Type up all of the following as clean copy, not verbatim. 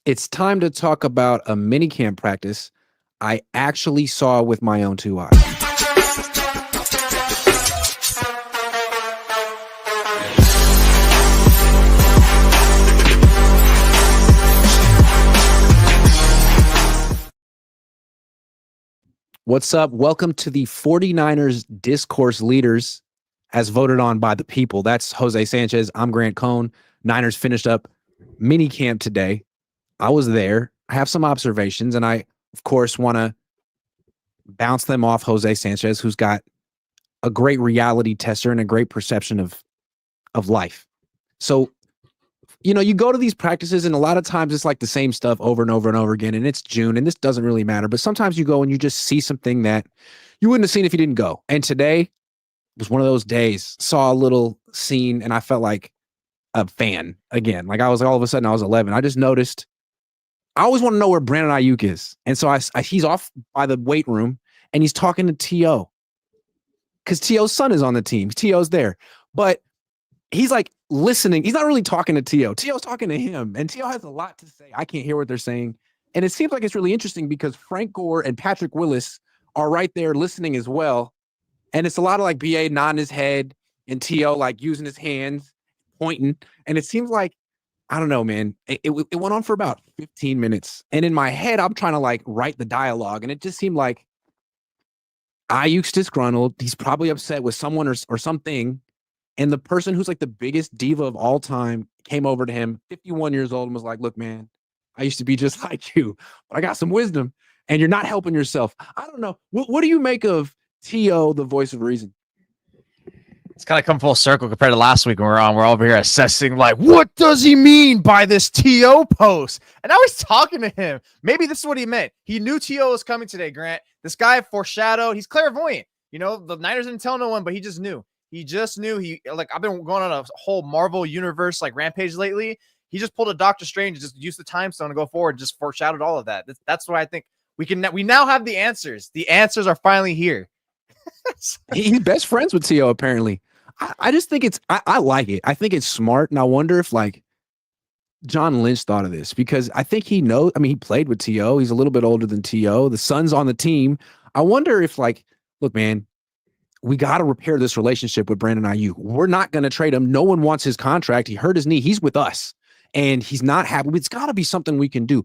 It's time to talk about a minicamp practice I actually saw with my own two eyes. What's up? Welcome to the 49ers Discourse Leaders as voted on by the people. That's Jose Sanchez. I'm Grant Cohn. Niners finished up minicamp today. I was there. I have some observations, and I, of course, want to bounce them off Jose Sanchez, who's got a great reality tester and a great perception of life. So, you go to these practices, and a lot of times it's like the same stuff over and over and over again, and it's June, and this doesn't really matter. But sometimes you go and you just see something that you wouldn't have seen if you didn't go. And today was one of those days. Saw a little scene, and I felt like a fan again. Like I was all of a sudden I was 11. I just noticed. I always want to know where Brandon Ayuk is, and so he's off by the weight room, and he's talking to T.O. because T.O.'s son is on the team. T.O.'s there, but he's like listening. He's not really talking to T.O. T.O.'s talking to him, and T.O. has a lot to say. I can't hear what they're saying, and it seems like it's really interesting because Frank Gore and Patrick Willis are right there listening as well, and it's a lot of like B.A. nodding his head and T.O. like using his hands, pointing, and it seems like, I don't know, man. It went on for about 15 minutes. And in my head, I'm trying to like write the dialogue. And it just seemed like Ayuk's disgruntled. He's probably upset with someone or something. And the person who's like the biggest diva of all time came over to him, 51 years old, and was like, look, man, I used to be just like you, but I got some wisdom and you're not helping yourself. I don't know. What do you make of T.O., the voice of reason? It's kind of come full circle compared to last week when we're over here assessing, like, what does he mean by this T.O. post? And I was talking to him. Maybe this is what he meant. He knew T.O. was coming today, Grant. This guy foreshadowed. He's clairvoyant. You know, the Niners didn't tell no one, but he just knew. He just knew. I've been going on a whole Marvel universe, like, rampage lately. He just pulled a Doctor Strange, just used the time stone to go forward, just foreshadowed all of that. That's what I think we now have the answers. The answers are finally here. He's best friends with T.O. apparently. I just think I like it. I think it's smart. And I wonder if like John Lynch thought of this because I think he knows. I mean, he played with T.O. He's a little bit older than T.O. The son's on the team. I wonder if like, look, man, we got to repair this relationship with Brandon Ayuk. We're not going to trade him. No one wants his contract. He hurt his knee. He's with us and he's not happy. It's got to be something we can do.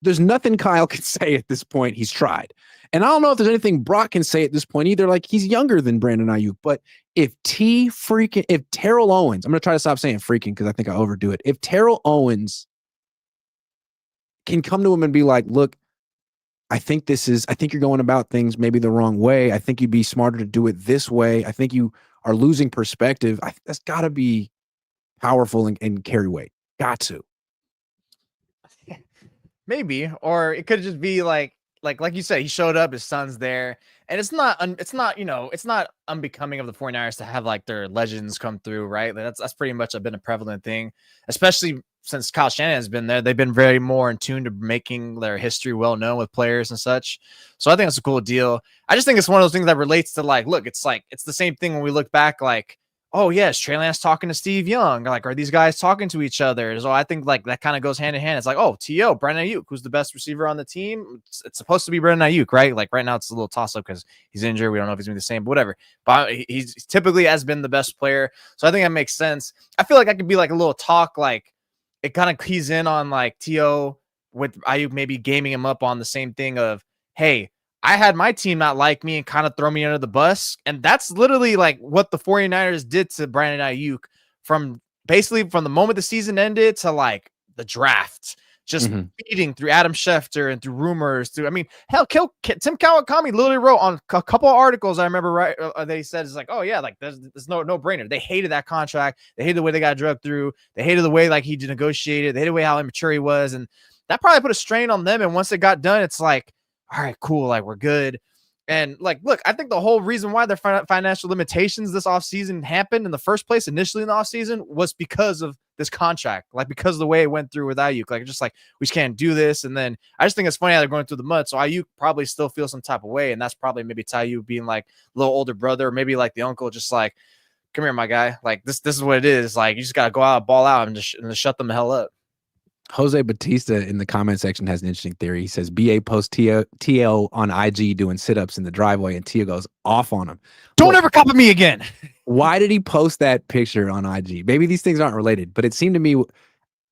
There's nothing Kyle can say at this point. He's tried. And I don't know if there's anything Brock can say at this point either. Like he's younger than Brandon Ayuk, but if Terrell Owens, I'm going to try to stop saying freaking because I think I overdo it. If Terrell Owens can come to him and be like, look, I think you're going about things maybe the wrong way. I think you'd be smarter to do it this way. I think you are losing perspective. That's got to be powerful and carry weight. Got to. Maybe, or it could just be like you said, he showed up, his son's there, and it's not unbecoming of the 49ers to have like their legends come through, right? That's pretty much been a prevalent thing, especially since Kyle Shanahan has been there. They've been very more in tune to making their history well known with players and such. So I think it's a cool deal. I just think it's one of those things that relates to like, look, it's the same thing when we look back, like, oh yes, Trey Lance talking to Steve Young. Like, are these guys talking to each other? So I think like that kind of goes hand in hand. It's like, oh, T.O., Brandon Ayuk, who's the best receiver on the team. It's supposed to be Brandon Ayuk, right? Like right now it's a little toss up because he's injured. We don't know if he's going to be the same, but whatever. But he's typically has been the best player. So I think that makes sense. I feel like I could be like a little talk, like it kind of keys in on like T.O. with Ayuk maybe gaming him up on the same thing of, hey, I had my team not like me and kind of throw me under the bus. And that's literally like what the 49ers did to Brandon Ayuk from the moment the season ended to like the draft, just beating through Adam Schefter and through rumors. Hell, Tim Kawakami literally wrote on a couple of articles I remember, right? They said it's like, oh yeah, like there's no brainer. They hated that contract. They hated the way they got drugged through. They hated the way like he negotiated. They hated the way how immature he was. And that probably put a strain on them. And once it got done, it's like, all right, cool. Like we're good. And like, look, I think the whole reason why their financial limitations this offseason happened in the first place, initially in the offseason, was because of this contract, like because of the way it went through with Ayuk. Like, just like, we just can't do this. And then I just think it's funny how they're going through the mud. So Ayuk probably still feels some type of way. And that's probably maybe Ayuk being like a little older brother, or maybe like the uncle, just like, come here, my guy. Like this is what it is. Like, you just got to go out, ball out and just shut them the hell up. Jose Batista in the comment section has an interesting theory. He says BA posts TL on IG doing sit-ups in the driveway, and Tia goes off on him. Don't ever copy me again. Why did he post that picture on IG? Maybe these things aren't related, but it seemed to me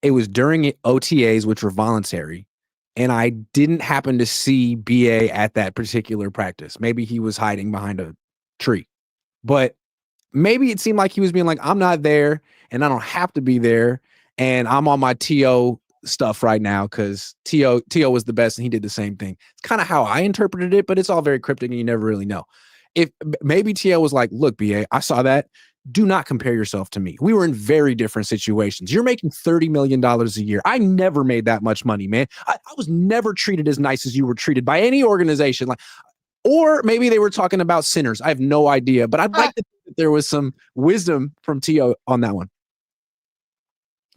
it was during OTAs, which were voluntary, and I didn't happen to see BA at that particular practice. Maybe he was hiding behind a tree, but maybe it seemed like he was being like, I'm not there and I don't have to be there, and I'm on my TO stuff right now because TO was the best and he did the same thing. It's kind of how I interpreted it, but it's all very cryptic and you never really know. If maybe TO was like, look, BA, I saw that. Do not compare yourself to me. We were in very different situations. You're making $30 million a year. I never made that much money, man. I was never treated as nice as you were treated by any organization. Like, or maybe they were talking about sinners. I have no idea, but I'd like to think that there was some wisdom from TO on that one.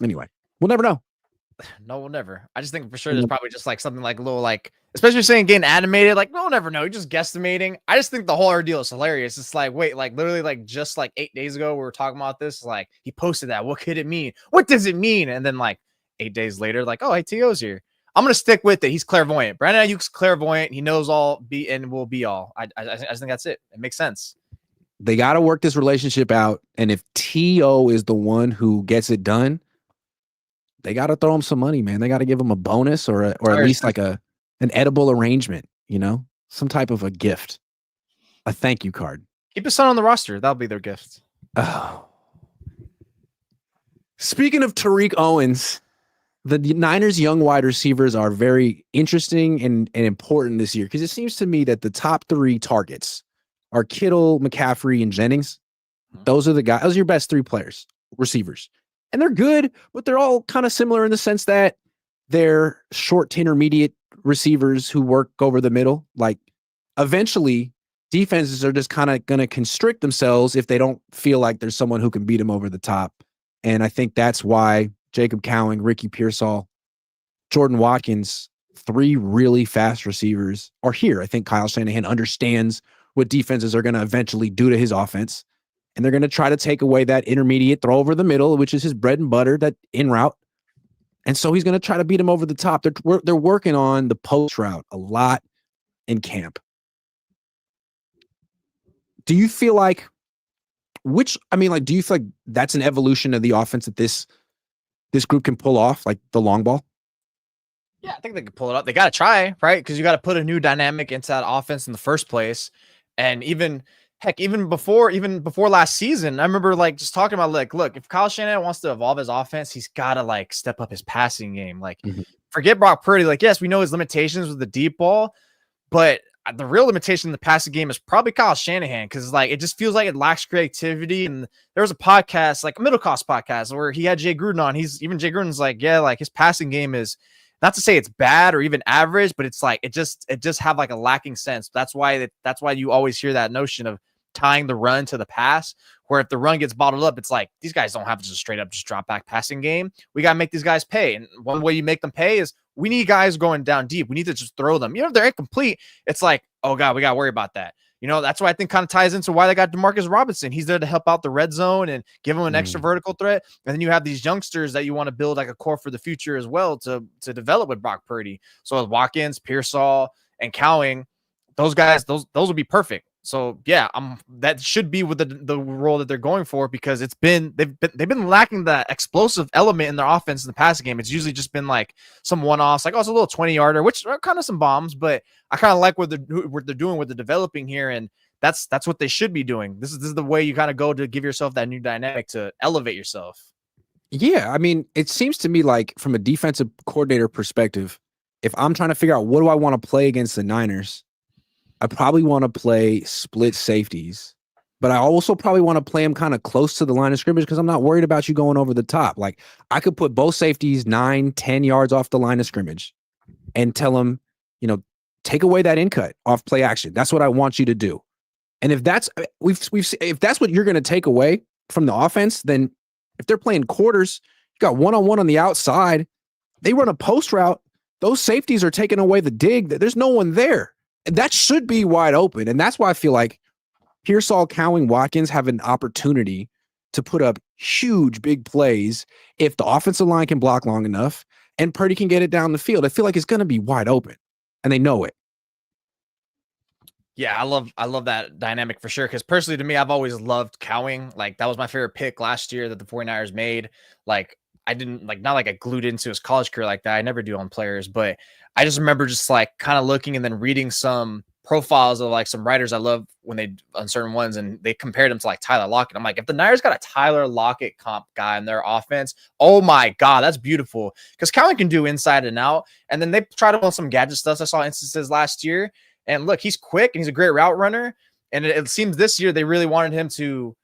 Anyway, we'll never know. No, we'll never. I just think for sure there's probably just like something like a little like, especially saying getting animated, like we'll never know. You're just guesstimating. I just think the whole ordeal is hilarious. It's like, wait, like literally like just like 8 days ago, we were talking about this. Like he posted that. What could it mean? What does it mean? And then like 8 days later, like, oh, hey, TO's here. I'm gonna stick with it. He's clairvoyant. Brandon Ayuk's clairvoyant. He knows all be and will be all. I think that's it. It makes sense. They got to work this relationship out. And if TO is the one who gets it done, they got to throw him some money, man. They got to give him a bonus or at least like an edible arrangement, you know, some type of a gift, a thank you card. Keep his son on the roster. That'll be their gift. Oh. Speaking of Tariq Owens, the Niners' young wide receivers are very interesting and important this year because it seems to me that the top 3 targets are Kittle, McCaffrey, and Jennings. Those are the guys. Those are your best 3 players, receivers. And they're good, but they're all kind of similar in the sense that they're short to intermediate receivers who work over the middle. Like eventually defenses are just kind of going to constrict themselves if they don't feel like there's someone who can beat them over the top. And I think that's why Jacob Cowing, Ricky Pearsall, Jordan Watkins, 3 really fast receivers are here. I think Kyle Shanahan understands what defenses are going to eventually do to his offense. And they're going to try to take away that intermediate throw over the middle, which is his bread and butter, that in route. And so he's going to try to beat him over the top. They're working on the post route a lot in camp. Do you feel like do you feel like that's an evolution of the offense that this group can pull off, like the long ball? Yeah, I think they can pull it up. They got to try, right? Because you got to put a new dynamic into that offense in the first place. And even before last season, I remember like just talking about like, look, if Kyle Shanahan wants to evolve his offense, he's got to like step up his passing game. Like, forget Brock Purdy. Like, yes, we know his limitations with the deep ball, but the real limitation in the passing game is probably Kyle Shanahan because like it just feels like it lacks creativity. And there was a podcast, like a middle cost podcast, where he had Jay Gruden on. Jay Gruden's like, yeah, like his passing game is not to say it's bad or even average, but it's like it just have like a lacking sense. That's why you always hear that notion of tying the run to the pass, where if the run gets bottled up, it's like these guys don't have just straight up just drop back passing game. We got to make these guys pay. And one way you make them pay is we need guys going down deep. We need to just throw them. You know, if they're incomplete, it's like, oh God, we got to worry about that. You know, that's why I think kind of ties into why they got Demarcus Robinson. He's there to help out the red zone and give them an extra vertical threat. And then you have these youngsters that you want to build like a core for the future as well to develop with Brock Purdy. So with Watkins, Pearsall, and Cowing, those guys, those would be perfect. So yeah, that should be with the role that they're going for because they've been lacking that explosive element in their offense in the passing game. It's usually just been like some one-offs, like it's a little 20-yarder, which are kind of some bombs, but I kind of like what they're doing with the developing here, and that's what they should be doing. This is the way you kind of go to give yourself that new dynamic to elevate yourself. Yeah, I mean, it seems to me like from a defensive coordinator perspective, if I'm trying to figure out what do I want to play against the Niners, I probably want to play split safeties, but I also probably want to play them kind of close to the line of scrimmage because I'm not worried about you going over the top. Like I could put both safeties 9-10 yards off the line of scrimmage and tell them, take away that in cut off play action. That's what I want you to do. And if that's if that's what you're going to take away from the offense, then if they're playing quarters, you got one-on-one on the outside, they run a post route, those safeties are taking away the dig. There's no one there. And that should be wide open. And that's why I feel like Pearsall, Cowing, Watkins have an opportunity to put up huge, big plays if the offensive line can block long enough and Purdy can get it down the field. I feel like it's going to be wide open, and they know it. Yeah, I love that dynamic for sure. Because personally, to me, I've always loved Cowing. Like that was my favorite pick last year that the 49ers made. Like I didn't like not like I glued into his college career like that. I never do on players, but I just remember just like kind of looking and then reading some profiles of like some writers I love when they on certain ones, and they compared him to like Tyler Lockett. I'm like, if the Niners got a Tyler Lockett comp guy in their offense, oh my god, that's beautiful. Because Cowing can do inside and out, and then they tried to on some gadget stuff. I saw instances last year. And look, he's quick and he's a great route runner. And it seems this year they really wanted him to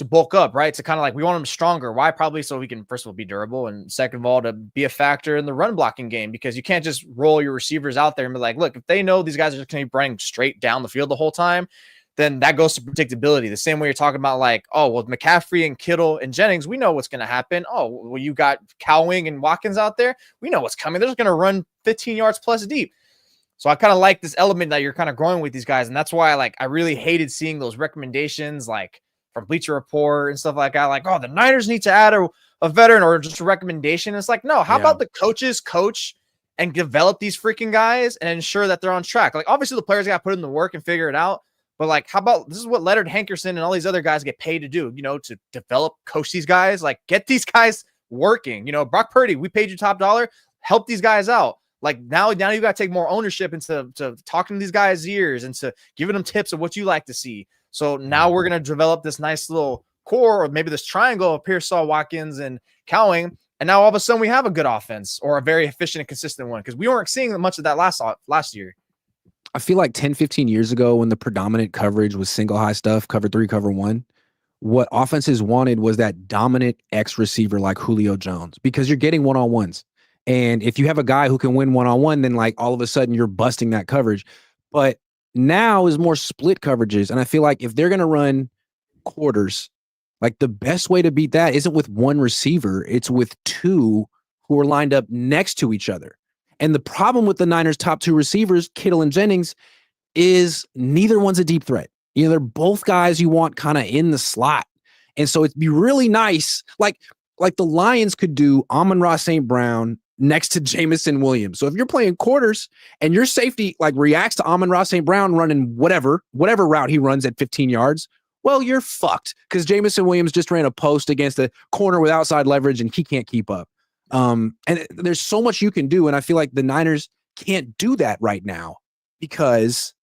bulk up, right? To kind of like, we want him stronger. Why? Probably so he can, first of all, be durable, and second of all, to be a factor in the run blocking game, because you can't just roll your receivers out there and be like, look, if they know these guys are just going to be running straight down the field the whole time, then that goes to predictability. The same way you're talking about like, oh, well, McCaffrey and Kittle and Jennings, we know what's going to happen. Oh, well, you got Cowing and Watkins out there. We know what's coming. They're just going to run 15 yards plus deep. So I kind of like this element that you're kind of growing with these guys. And that's why I really hated seeing those recommendations like from Bleacher Report and stuff like that. Like, oh, the Niners need to add a veteran or just a recommendation. It's like, no, how about the coaches coach and develop these freaking guys and ensure that they're on track? Like, obviously the players got to put in the work and figure it out. But like, how about this is what Leonard Hankerson and all these other guys get paid to do, to develop, coach these guys, like get these guys working. Brock Purdy, we paid you top dollar, help these guys out. Like now you got to take more ownership into talking to these guys' ears and to giving them tips of what you like to see. So now we're going to develop this nice little core, or maybe this triangle of Pearsall, Watkins, and Cowing. And now all of a sudden we have a good offense, or a very efficient and consistent one, because we weren't seeing much of that last year. I feel like 10, 15 years ago, when the predominant coverage was single high stuff, cover 3, cover 1, what offenses wanted was that dominant X receiver like Julio Jones, because you're getting one-on-ones. And if you have a guy who can win one-on-one, then like all of a sudden you're busting that coverage. But now is more split coverages. And I feel like if they're going to run quarters, like the best way to beat that isn't with one receiver. It's with two who are lined up next to each other. And the problem with the Niners' top 2 receivers, Kittle and Jennings, is neither one's a deep threat. They're both guys you want kind of in the slot. And so it'd be really nice. Like the Lions could do Amon-Ra St. Brown next to Jameson Williams. So if you're playing quarters and your safety like reacts to Amon-Ra St. Brown running whatever route he runs at 15 yards, well, you're fucked, because Jameson Williams just ran a post against a corner with outside leverage and he can't keep up. And there's so much you can do. And I feel like the Niners can't do that right now because,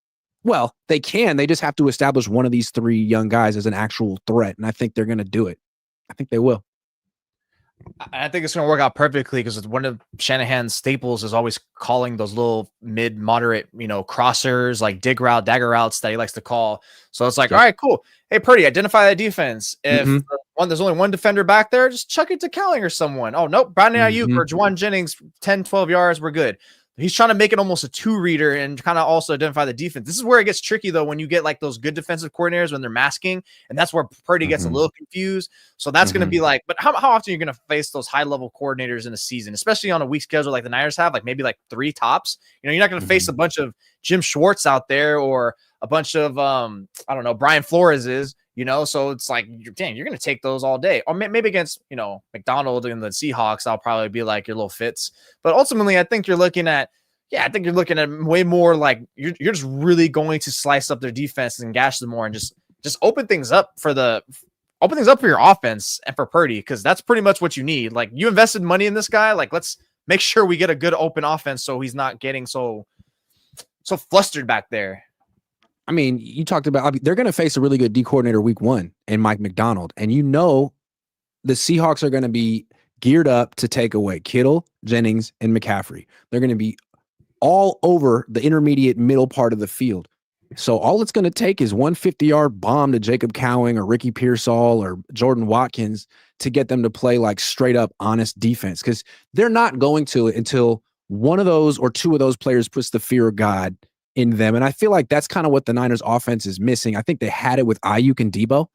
well, they can. They just have to establish one of these 3 young guys as an actual threat. And I think they're going to do it. I think they will. I think it's going to work out perfectly, because one of Shanahan's staples is always calling those little mid-moderate, crossers, like dig route, dagger routes that he likes to call. So it's like, all right, cool. Hey, Purdy, identify that defense. If there's only one defender back there, just chuck it to Cowing or someone. Oh, nope. Brandon Ayuk or Juwan Jennings, 10, 12 yards. We're good. He's trying to make it almost a 2-reader and kind of also identify the defense. This is where it gets tricky, though, when you get like those good defensive coordinators when they're masking, and that's where Purdy gets a little confused. So that's going to be like, but how often are you going to face those high-level coordinators in a season, especially on a weak schedule like the Niners have, like maybe like 3 tops? You're not going to face a bunch of Jim Schwartz out there or a bunch of, I don't know, Brian Flores is. So it's like, dang, you're going to take those all day. Or maybe against, McDonald and the Seahawks, I'll probably be like your little fits. But ultimately, I think you're looking at way more like you're just really going to slice up their defense and gash them more and just open things up for your offense and for Purdy, because that's pretty much what you need. Like, you invested money in this guy. Like, let's make sure we get a good open offense so he's not getting so flustered back there. I mean, you talked about they're going to face a really good D coordinator week 1 in Mike McDonald. And the Seahawks are going to be geared up to take away Kittle, Jennings, and McCaffrey. They're going to be all over the intermediate middle part of the field. So all it's going to take is 150-yard bomb to Jacob Cowing or Ricky Pearsall or Jordan Watkins to get them to play like straight up honest defense, because they're not going to until one of those or 2 of those players puts the fear of God in them. And I feel like that's kind of what the Niners offense is missing. I think they had it with Ayuk and Debo,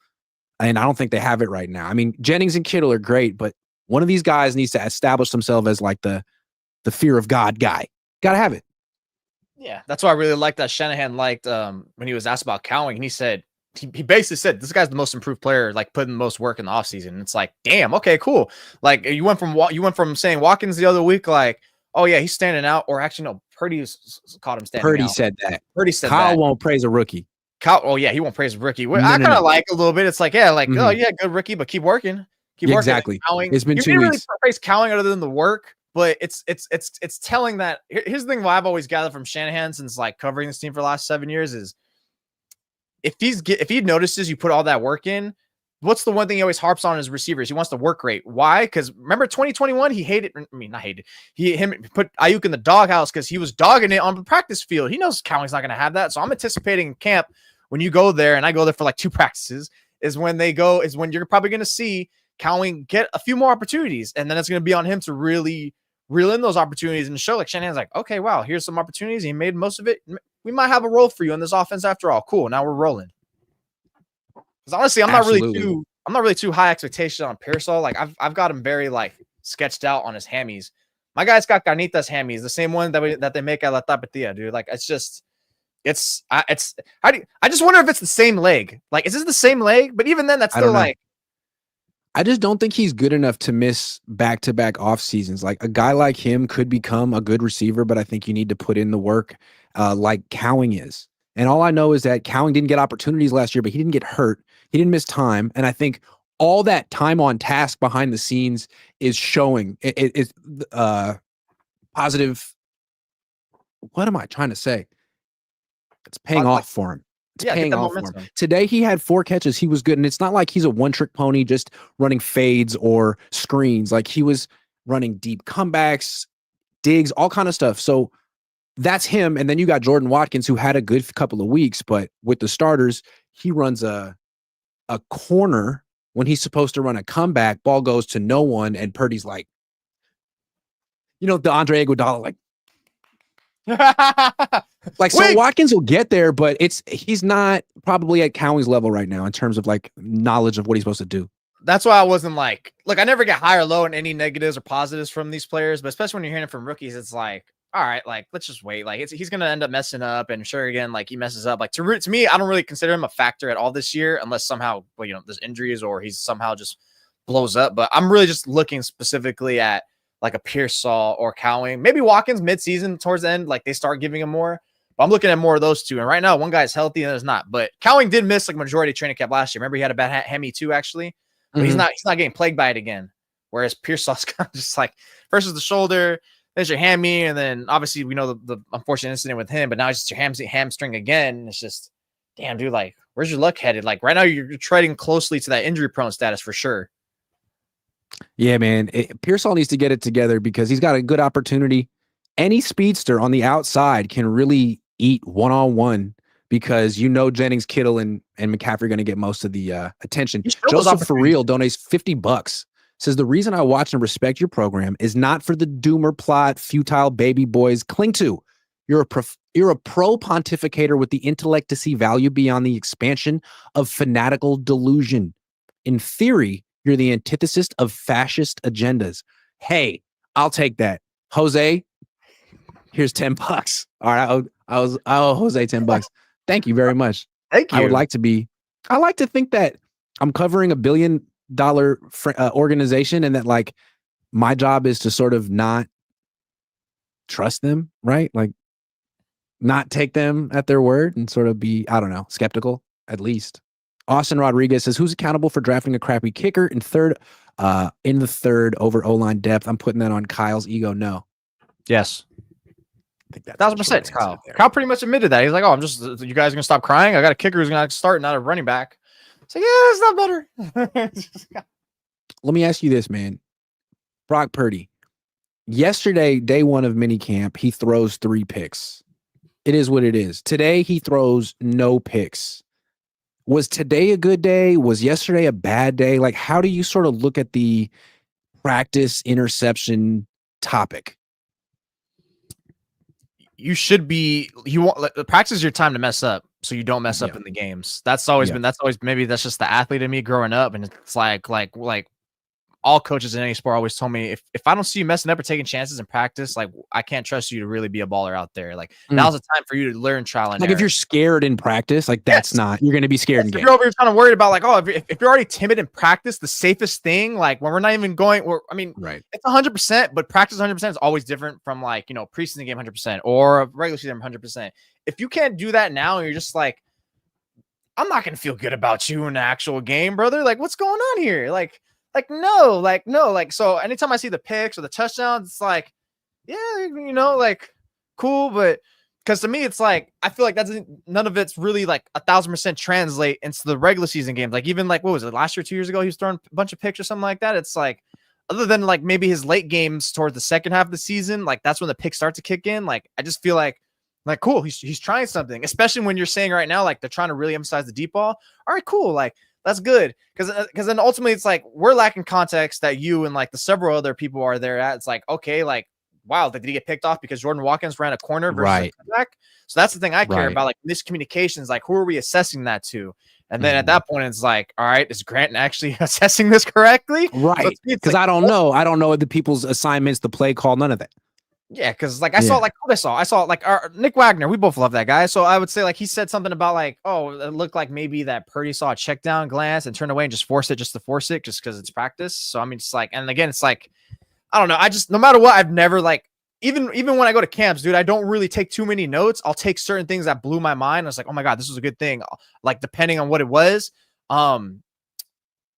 and I don't think they have it right now. I mean, Jennings and Kittle are great, but one of these guys needs to establish themselves as like the fear of God guy. Got to have it. Yeah, that's why I really liked that Shanahan liked when he was asked about Cowing, and he said he basically said this guy's the most improved player, like putting the most work in the offseason. It's like, damn, okay, cool. Like you went from saying Watkins the other week, like, oh yeah, he's standing out, or actually no, Purdy caught him standing Purdy out. said that. Purdy said Kyle that. won't praise a rookie. Kyle, oh yeah, he won't praise a rookie. No, I no, kind of no. like a little bit. It's like, yeah, like Mhm. oh yeah, good rookie, but keep working, keep working. Exactly. Cowing, It's been you 2 didn't really weeks. praise Cowing other than the work, but it's telling that. Here's the thing: what I've always gathered from Shanahan since like covering this team for the last 7 years is if he notices you put all that work in, what's the one thing he always harps on is receivers? He wants the work rate. Why? Because remember 2021, he hated. I mean, not hated. He put Ayuk in the doghouse because he was dogging it on the practice field. He knows Cowing's not going to have that. So I'm anticipating in camp when you go there, and I go there for like 2 practices, is when you're probably going to see Cowing get a few more opportunities, and then it's going to be on him to really reel in those opportunities and show like Shanahan's like, okay, wow, here's some opportunities. He made most of it. We might have a role for you in this offense after all. Cool. Now we're rolling. Because honestly, I'm not really too high expectation on Pearsall. Like I've got him very like sketched out on his hammies. My guy's got Carnitas hammies, the same one that they make at La Tapatia, dude. Like I just wonder if it's the same leg. Like, is this the same leg? But even then, that's still like. I just don't think he's good enough to miss back-to-back off seasons. Like a guy like him could become a good receiver, but I think you need to put in the work like Cowing is. And all I know is that Cowing didn't get opportunities last year, but he didn't get hurt. He didn't miss time. And I think all that time on task behind the scenes is showing it's positive. What am I trying to say? It's paying off for him. It's paying off for him. Today, he had 4 catches. He was good. And it's not like he's a one-trick pony just running fades or screens. Like he was running deep comebacks, digs, all kind of stuff. So that's him. And then you got Jordan Watkins, who had a good couple of weeks. But with the starters, he runs a corner when he's supposed to run a comeback. Ball goes to no one. And Purdy's like, the Andre Iguodala, like, like so Watkins will get there, but he's not probably at Cowing's level right now in terms of like knowledge of what he's supposed to do. That's why I wasn't like, look, I never get high or low in any negatives or positives from these players, but especially when you're hearing it from rookies, it's like, all right, like let's just wait. Like he's gonna end up messing up, and sure, again, like he messes up. Like to me, I don't really consider him a factor at all this year, unless somehow there's injuries or he's somehow just blows up. But I'm really just looking specifically at like a Pearsall or Cowing, maybe Watkins midseason towards the end, like they start giving him more. But I'm looking at more of those two. And right now, one guy's healthy and there's not. But Cowing did miss like majority of training camp last year. Remember, he had a bad hammy too, actually. But he's not getting plagued by it again. Whereas Pearsall's kind of just like first is the shoulder, there's your hammy, and then obviously we know the unfortunate incident with him, but now it's just your hamstring again. It's just, damn, dude, like, where's your luck headed? Like right now, you're treading closely to that injury prone status for sure. Yeah, man. Pearsall needs to get it together because he's got a good opportunity. Any speedster on the outside can really eat one-on-one because Jennings, Kittle, and McCaffrey are going to get most of the attention. Joseph for real donates $50. Says the reason I watch and respect your program is not for the doomer plot futile baby boys cling to. You're a pro pontificator with the intellect to see value beyond the expansion of fanatical delusion. In theory, you're the antithesis of fascist agendas. Hey, I'll take that. Jose, here's $10. All right, I owe Jose $10. Thank you very much. Thank you. I like to think that I'm covering $1 billion organization, and that like my job is to sort of not trust them, right? Like not take them at their word and sort of be, I don't know, skeptical at least. Austin Rodriguez says, who's accountable for drafting a crappy kicker in the third over O-line depth? I'm putting that on Kyle's ego. No. Yes. I think 1,000% it's Kyle. Kyle pretty much admitted that. He's like, you guys are going to stop crying? I got a kicker who's going to start, not a running back. So yeah, it's not better. Let me ask you this, man. Brock Purdy. Yesterday, day 1 of minicamp, he throws 3 picks. It is what it is. Today, he throws no picks. Was today a good day? Was yesterday a bad day? Like, how do you sort of look at the practice interception topic? Practice is your time to mess up, so you don't mess up in the games. That's always maybe that's just the athlete in me growing up, and it's like all coaches in any sport always told me, if I don't see you messing up or taking chances in practice, like I can't trust you to really be a baller out there. Like now's the time for you to learn trial and like error. if you're scared in practice, like that's not, you're going to be scared in game. If you're over here kind of worried about like, oh, if you're already timid in practice, the safest thing, like when we're not even going, right. It's 100%, but practice 100% is always different from like, preseason game 100% or a regular season 100%. If you can't do that now, and you're just like, I'm not gonna feel good about you in the actual game, brother. Like, what's going on here? No. So anytime I see the picks or the touchdowns, it's like, yeah, like cool, but because to me, it's like I feel like none of it's really like 1,000% translate into the regular season games. Like even like what was it last year, 2 years ago, he was throwing a bunch of picks or something like that. It's like other than like maybe his late games towards the second half of the season, like that's when the picks start to kick in. Like I just feel like cool, he's trying something, especially when you're saying right now, like they're trying to really emphasize the deep ball. All right, cool. Like that's good. Because then ultimately it's like we're lacking context that you and like the several other people are there at. It's like, okay, like, wow, did he get picked off because Jordan Watkins ran a corner versus a cutback? So that's the thing I care about, like miscommunications, like who are we assessing that to? And then at that point, it's like, all right, is Grant actually assessing this correctly? Right. Because like, I don't know the people's assignments, the play call, none of that. Yeah, because like I saw like Nick Wagner. We both love that guy. So I would say like he said something about like, oh, it looked like maybe that Purdy saw a check down glance and turned away and just forced it just because it's practice. So I mean, it's like, and again, it's like, I don't know. I just, no matter what, I've never like, even when I go to camps, dude, I don't really take too many notes. I'll take certain things that blew my mind. I was like, oh my God, this was a good thing. Like depending on what it was.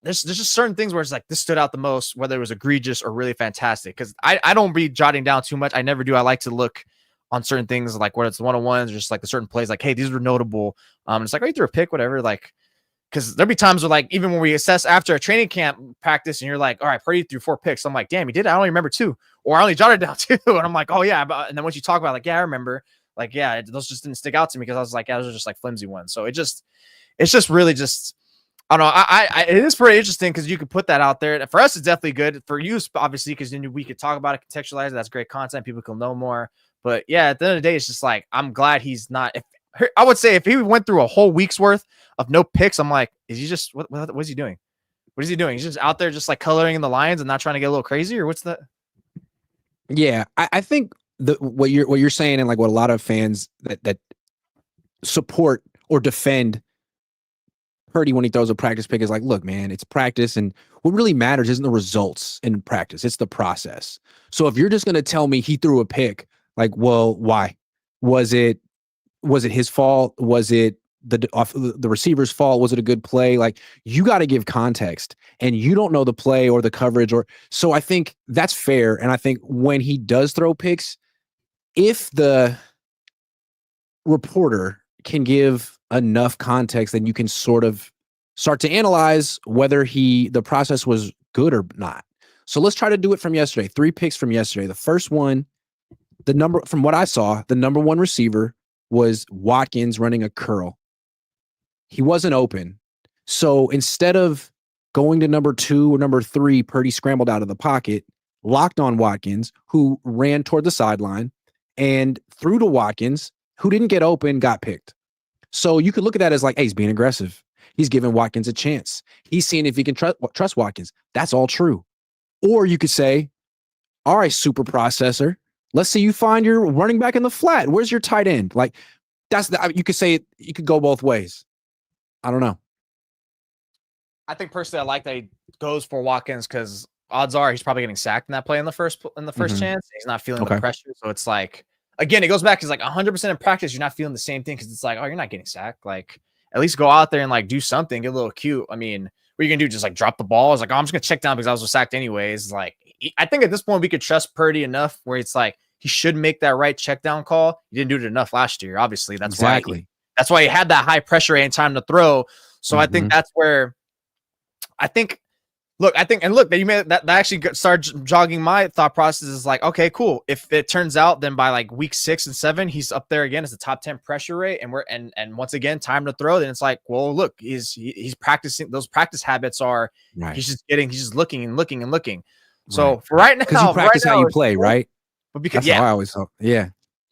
There's just certain things where it's like this stood out the most, whether it was egregious or really fantastic. Because I don't be jotting down too much. I never do. I like to look on certain things, like whether it's one-on-ones or just like the certain plays, like, hey, these were notable. It's like, oh, you threw a pick, whatever. Like, because there'll be times where like even when we assess after a training camp practice and you're like, all right, Purdy threw 4 picks. I'm like, damn, he did. I only remember 2, or I only jotted down 2. And I'm like, oh yeah. And then once you talk about it, like, yeah, I remember. Like, yeah, those just didn't stick out to me because I was like, yeah, those are just like flimsy ones. So it's just really just. I don't know. It is pretty interesting because you could put that out there. For us, it's definitely good. For you, obviously, because then we could talk about it, contextualize it. That's great content. People can know more. But yeah, at the end of the day, it's just like I'm glad he's not. I would say if he went through a whole week's worth of no picks, I'm like, is he just what is he doing? What is he doing? He's just out there just like coloring in the lines and not trying to get a little crazy, or what's that? Yeah, I think what you're saying, and like what a lot of fans that support or defend Purdy when he throws a practice pick is like, look, man, it's practice, and what really matters isn't the results in practice, it's the process. So if you're just going to tell me he threw a pick, like, well, why? Was it his fault? Was it the receiver's fault? Was it a good play? Like, you got to give context, and you don't know the play or the coverage, or so I think that's fair. And I think when he does throw picks, if the reporter can give enough context, then you can sort of start to analyze whether the process was good or not. So let's try to do it from yesterday. 3 picks from yesterday. The first one, from what I saw, the number 1 receiver was Watkins running a curl. He wasn't open. So instead of going to number 2 or number 3, Purdy scrambled out of the pocket, locked on Watkins, who ran toward the sideline, and threw to Watkins, who didn't get open, got picked. So you could look at that as like, hey, he's being aggressive. He's giving Watkins a chance. He's seeing if he can trust Watkins. That's all true. Or you could say, all right, super processor, let's see you find your running back in the flat. Where's your tight end? Like, you could say you could go both ways. I don't know. I think personally, I like that he goes for Watkins because odds are he's probably getting sacked in that play in the first chance. He's not feeling the pressure. So it's like, again, it goes back. It's like 100% in practice. You're not feeling the same thing because it's like, oh, you're not getting sacked. Like, at least go out there and like do something, get a little cute. I mean, what are you gonna do? Just like drop the ball? It's like, oh, I'm just gonna check down because I was sacked anyways. Like, I think at this point we could trust Purdy enough where it's like he should make that right check down call. He didn't do it enough last year. Obviously, that's why he had that high pressure and time to throw. So I think that's where Look, that you made that actually started jogging my thought process is like, okay, cool. If it turns out then by like week 6 and 7, he's up there again as the top 10 pressure rate, and once again, time to throw, then it's like, well, look, he's practicing. Those practice habits are he's just looking and looking and looking. So for right now, because you practice how you play, right? But because that's how I always thought. Yeah.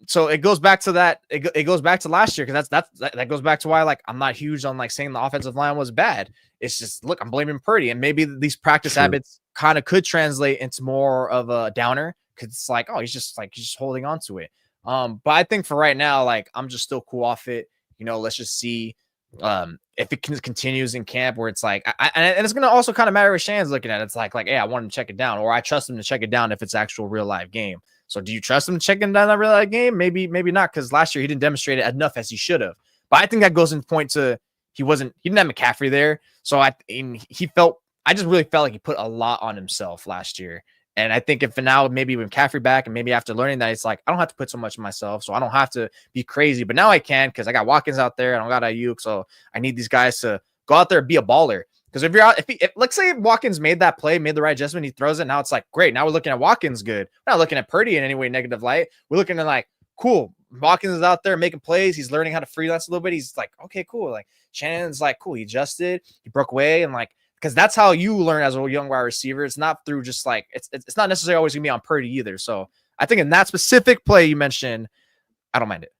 So it goes back to that. It goes back to last year because that goes back to why like I'm not huge on like saying the offensive line was bad. It's just look, I'm blaming Purdy, and maybe these practice habits kind of could translate into more of a downer because it's like, oh, he's just holding on to it. But I think for right now, like I'm just still cool off it. Let's just see if it continues in camp where it's like, and it's gonna also kind of matter what Shan's looking at. It's like, hey, I want him to check it down, or I trust him to check it down if it's actual real live game. So do you trust him to check down that real live game? Maybe not, because last year he didn't demonstrate it enough as he should have. But I think that goes in point to he didn't have McCaffrey there, so I just really felt like he put a lot on himself last year. And I think if now maybe with McCaffrey back and maybe after learning that, it's like, I don't have to put so much on myself. So I don't have to be crazy. But now I can, because I got Watkins out there. I don't got Ayuk. So I need these guys to go out there and be a baller. Because if you're out, if let's say Watkins made that play, made the right adjustment, he throws it. Now it's like, great. Now we're looking at Watkins good. We're not looking at Purdy in any way negative light. We're looking at like, cool. Watkins is out there making plays. He's learning how to freelance a little bit. He's like, okay, cool. Like Shannon's like, cool. He adjusted. He broke away and like, because that's how you learn as a young wide receiver. It's not through just like it's not necessarily always gonna be on Purdy either. So I think in that specific play you mentioned, I don't mind it.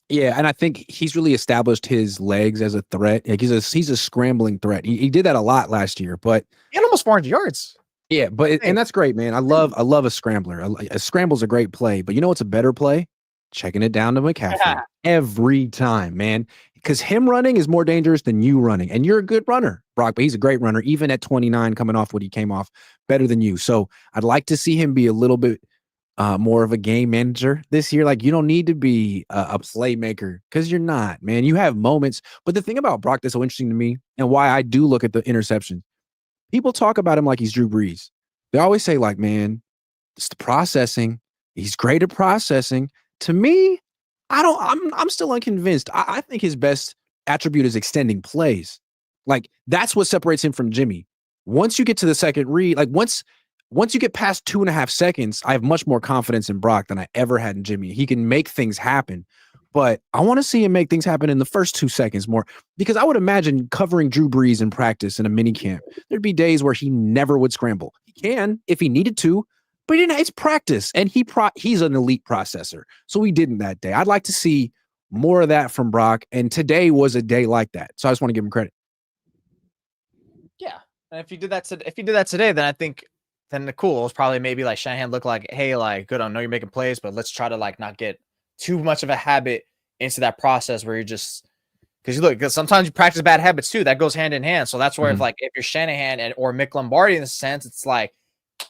Yeah, and I think he's really established his legs as a threat. Like he's a scrambling threat. He did that a lot last year, but he had almost 400 yards. Yeah, but and that's great, man. I love a scrambler. A scramble's a great play, but you know what's a better play? Checking it down to McCaffrey every time, man. Because him running is more dangerous than you running. And you're a good runner, Brock, but he's a great runner, even at 29, coming off what he came off, better than you. So I'd like to see him be a little bit more of a game manager this year. Like, you don't need to be a playmaker because you're not, man. You have moments. But the thing about Brock that's so interesting to me and why I do look at the interception, people talk about him like he's Drew Brees. They always say, like, man, it's the processing. He's great at processing. To me, I'm still unconvinced. I think his best attribute is extending plays. Like, that's what separates him from Jimmy. Once you get to the second read, like once you get past 2.5 seconds, I have much more confidence in Brock than I ever had in Jimmy. He can make things happen, but I want to see him make things happen in the first 2 seconds more, because I would imagine covering Drew Brees in practice in a mini camp, there'd be days where he never would scramble. He can if he needed to, but it's practice, and he's an elite processor. So he didn't that day. I'd like to see more of that from Brock, and today was a day like that. So I just want to give him credit. Yeah, and if you did that today, then I think cool. It was probably maybe like Shanahan looked like, hey, like, good, I know you're making plays, but let's try to like not get too much of a habit into that process where you're just, because sometimes you practice bad habits too. That goes hand in hand. So that's where if you're Shanahan or Mick Lombardi in a sense, it's like,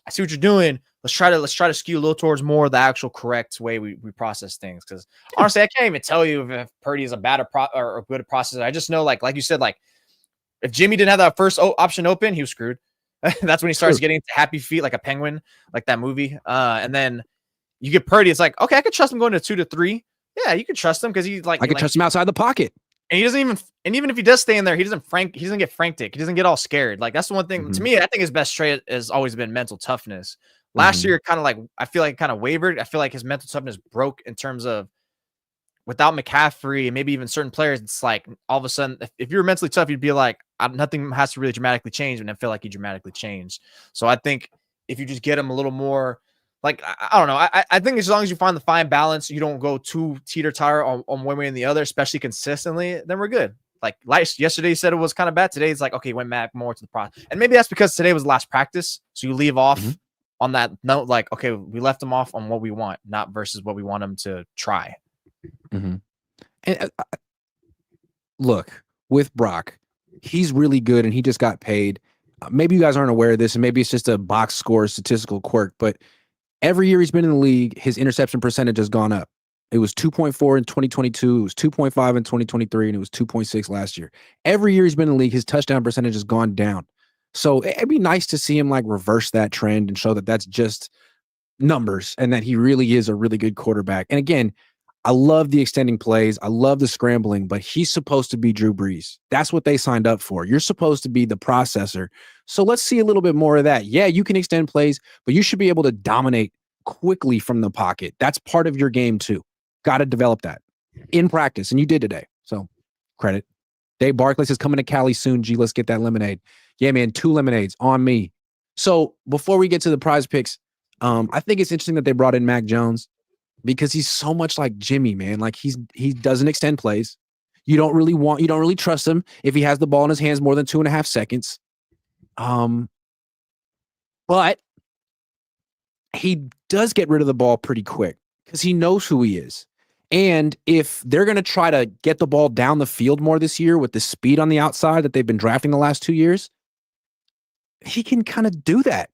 I see what you're doing. Let's try to skew a little towards more the actual correct way we process things. Because honestly, I can't even tell you if Purdy is a bad or a good processor. I just know, like you said, like if Jimmy didn't have that first option open, he was screwed. That's when he starts getting to happy feet like a penguin, like that movie. And then you get Purdy. It's like, okay, I could trust him going to 2 to 3. Yeah, you can trust him because he's like, I could trust him outside the pocket. And he doesn't even, and even if he does stay in there, he doesn't get frantic. He doesn't get all scared. Like, that's the one thing to me. I think his best trait has always been mental toughness. Last year, kind of like, I feel like it kind of wavered. I feel like his mental toughness broke in terms of without McCaffrey and maybe even certain players. It's like all of a sudden, if you were mentally tough, you'd be like, nothing has to really dramatically change. And I feel like he dramatically changed. So I think if you just get him a little more, like, I don't know. I think as long as you find the fine balance, you don't go too teeter-totter on one way and the other, especially consistently, then we're good. Like yesterday, you said it was kind of bad. Today, it's like, okay, went back more to the process. And maybe that's because today was the last practice. So you leave off on that note, like, okay, we left them off on what we want, not versus what we want them to try. And look, with Brock, he's really good and he just got paid. Maybe you guys aren't aware of this, and maybe it's just a box score statistical quirk, but every year he's been in the league, his interception percentage has gone up. It was 2.4 in 2022, it was 2.5 in 2023, and it was 2.6 last year. Every year he's been in the league, his touchdown percentage has gone down. So it'd be nice to see him like reverse that trend and show that that's just numbers and that he really is a really good quarterback. And again, I love the extending plays. I love the scrambling, but he's supposed to be Drew Brees. That's what they signed up for. You're supposed to be the processor. So let's see a little bit more of that. Yeah, you can extend plays, but you should be able to dominate quickly from the pocket. That's part of your game too. Got to develop that in practice, and you did today. So credit. Dave Barkley says, coming to Cali soon, G, let's get that lemonade. Yeah, man, 2 lemonades on me. So before we get to the prize picks, I think it's interesting that they brought in Mac Jones, because he's so much like Jimmy, man. Like he doesn't extend plays. You don't really trust him if he has the ball in his hands more than 2.5 seconds. But he does get rid of the ball pretty quick because he knows who he is. And if they're going to try to get the ball down the field more this year with the speed on the outside that they've been drafting the last 2 years, he can kind of do that.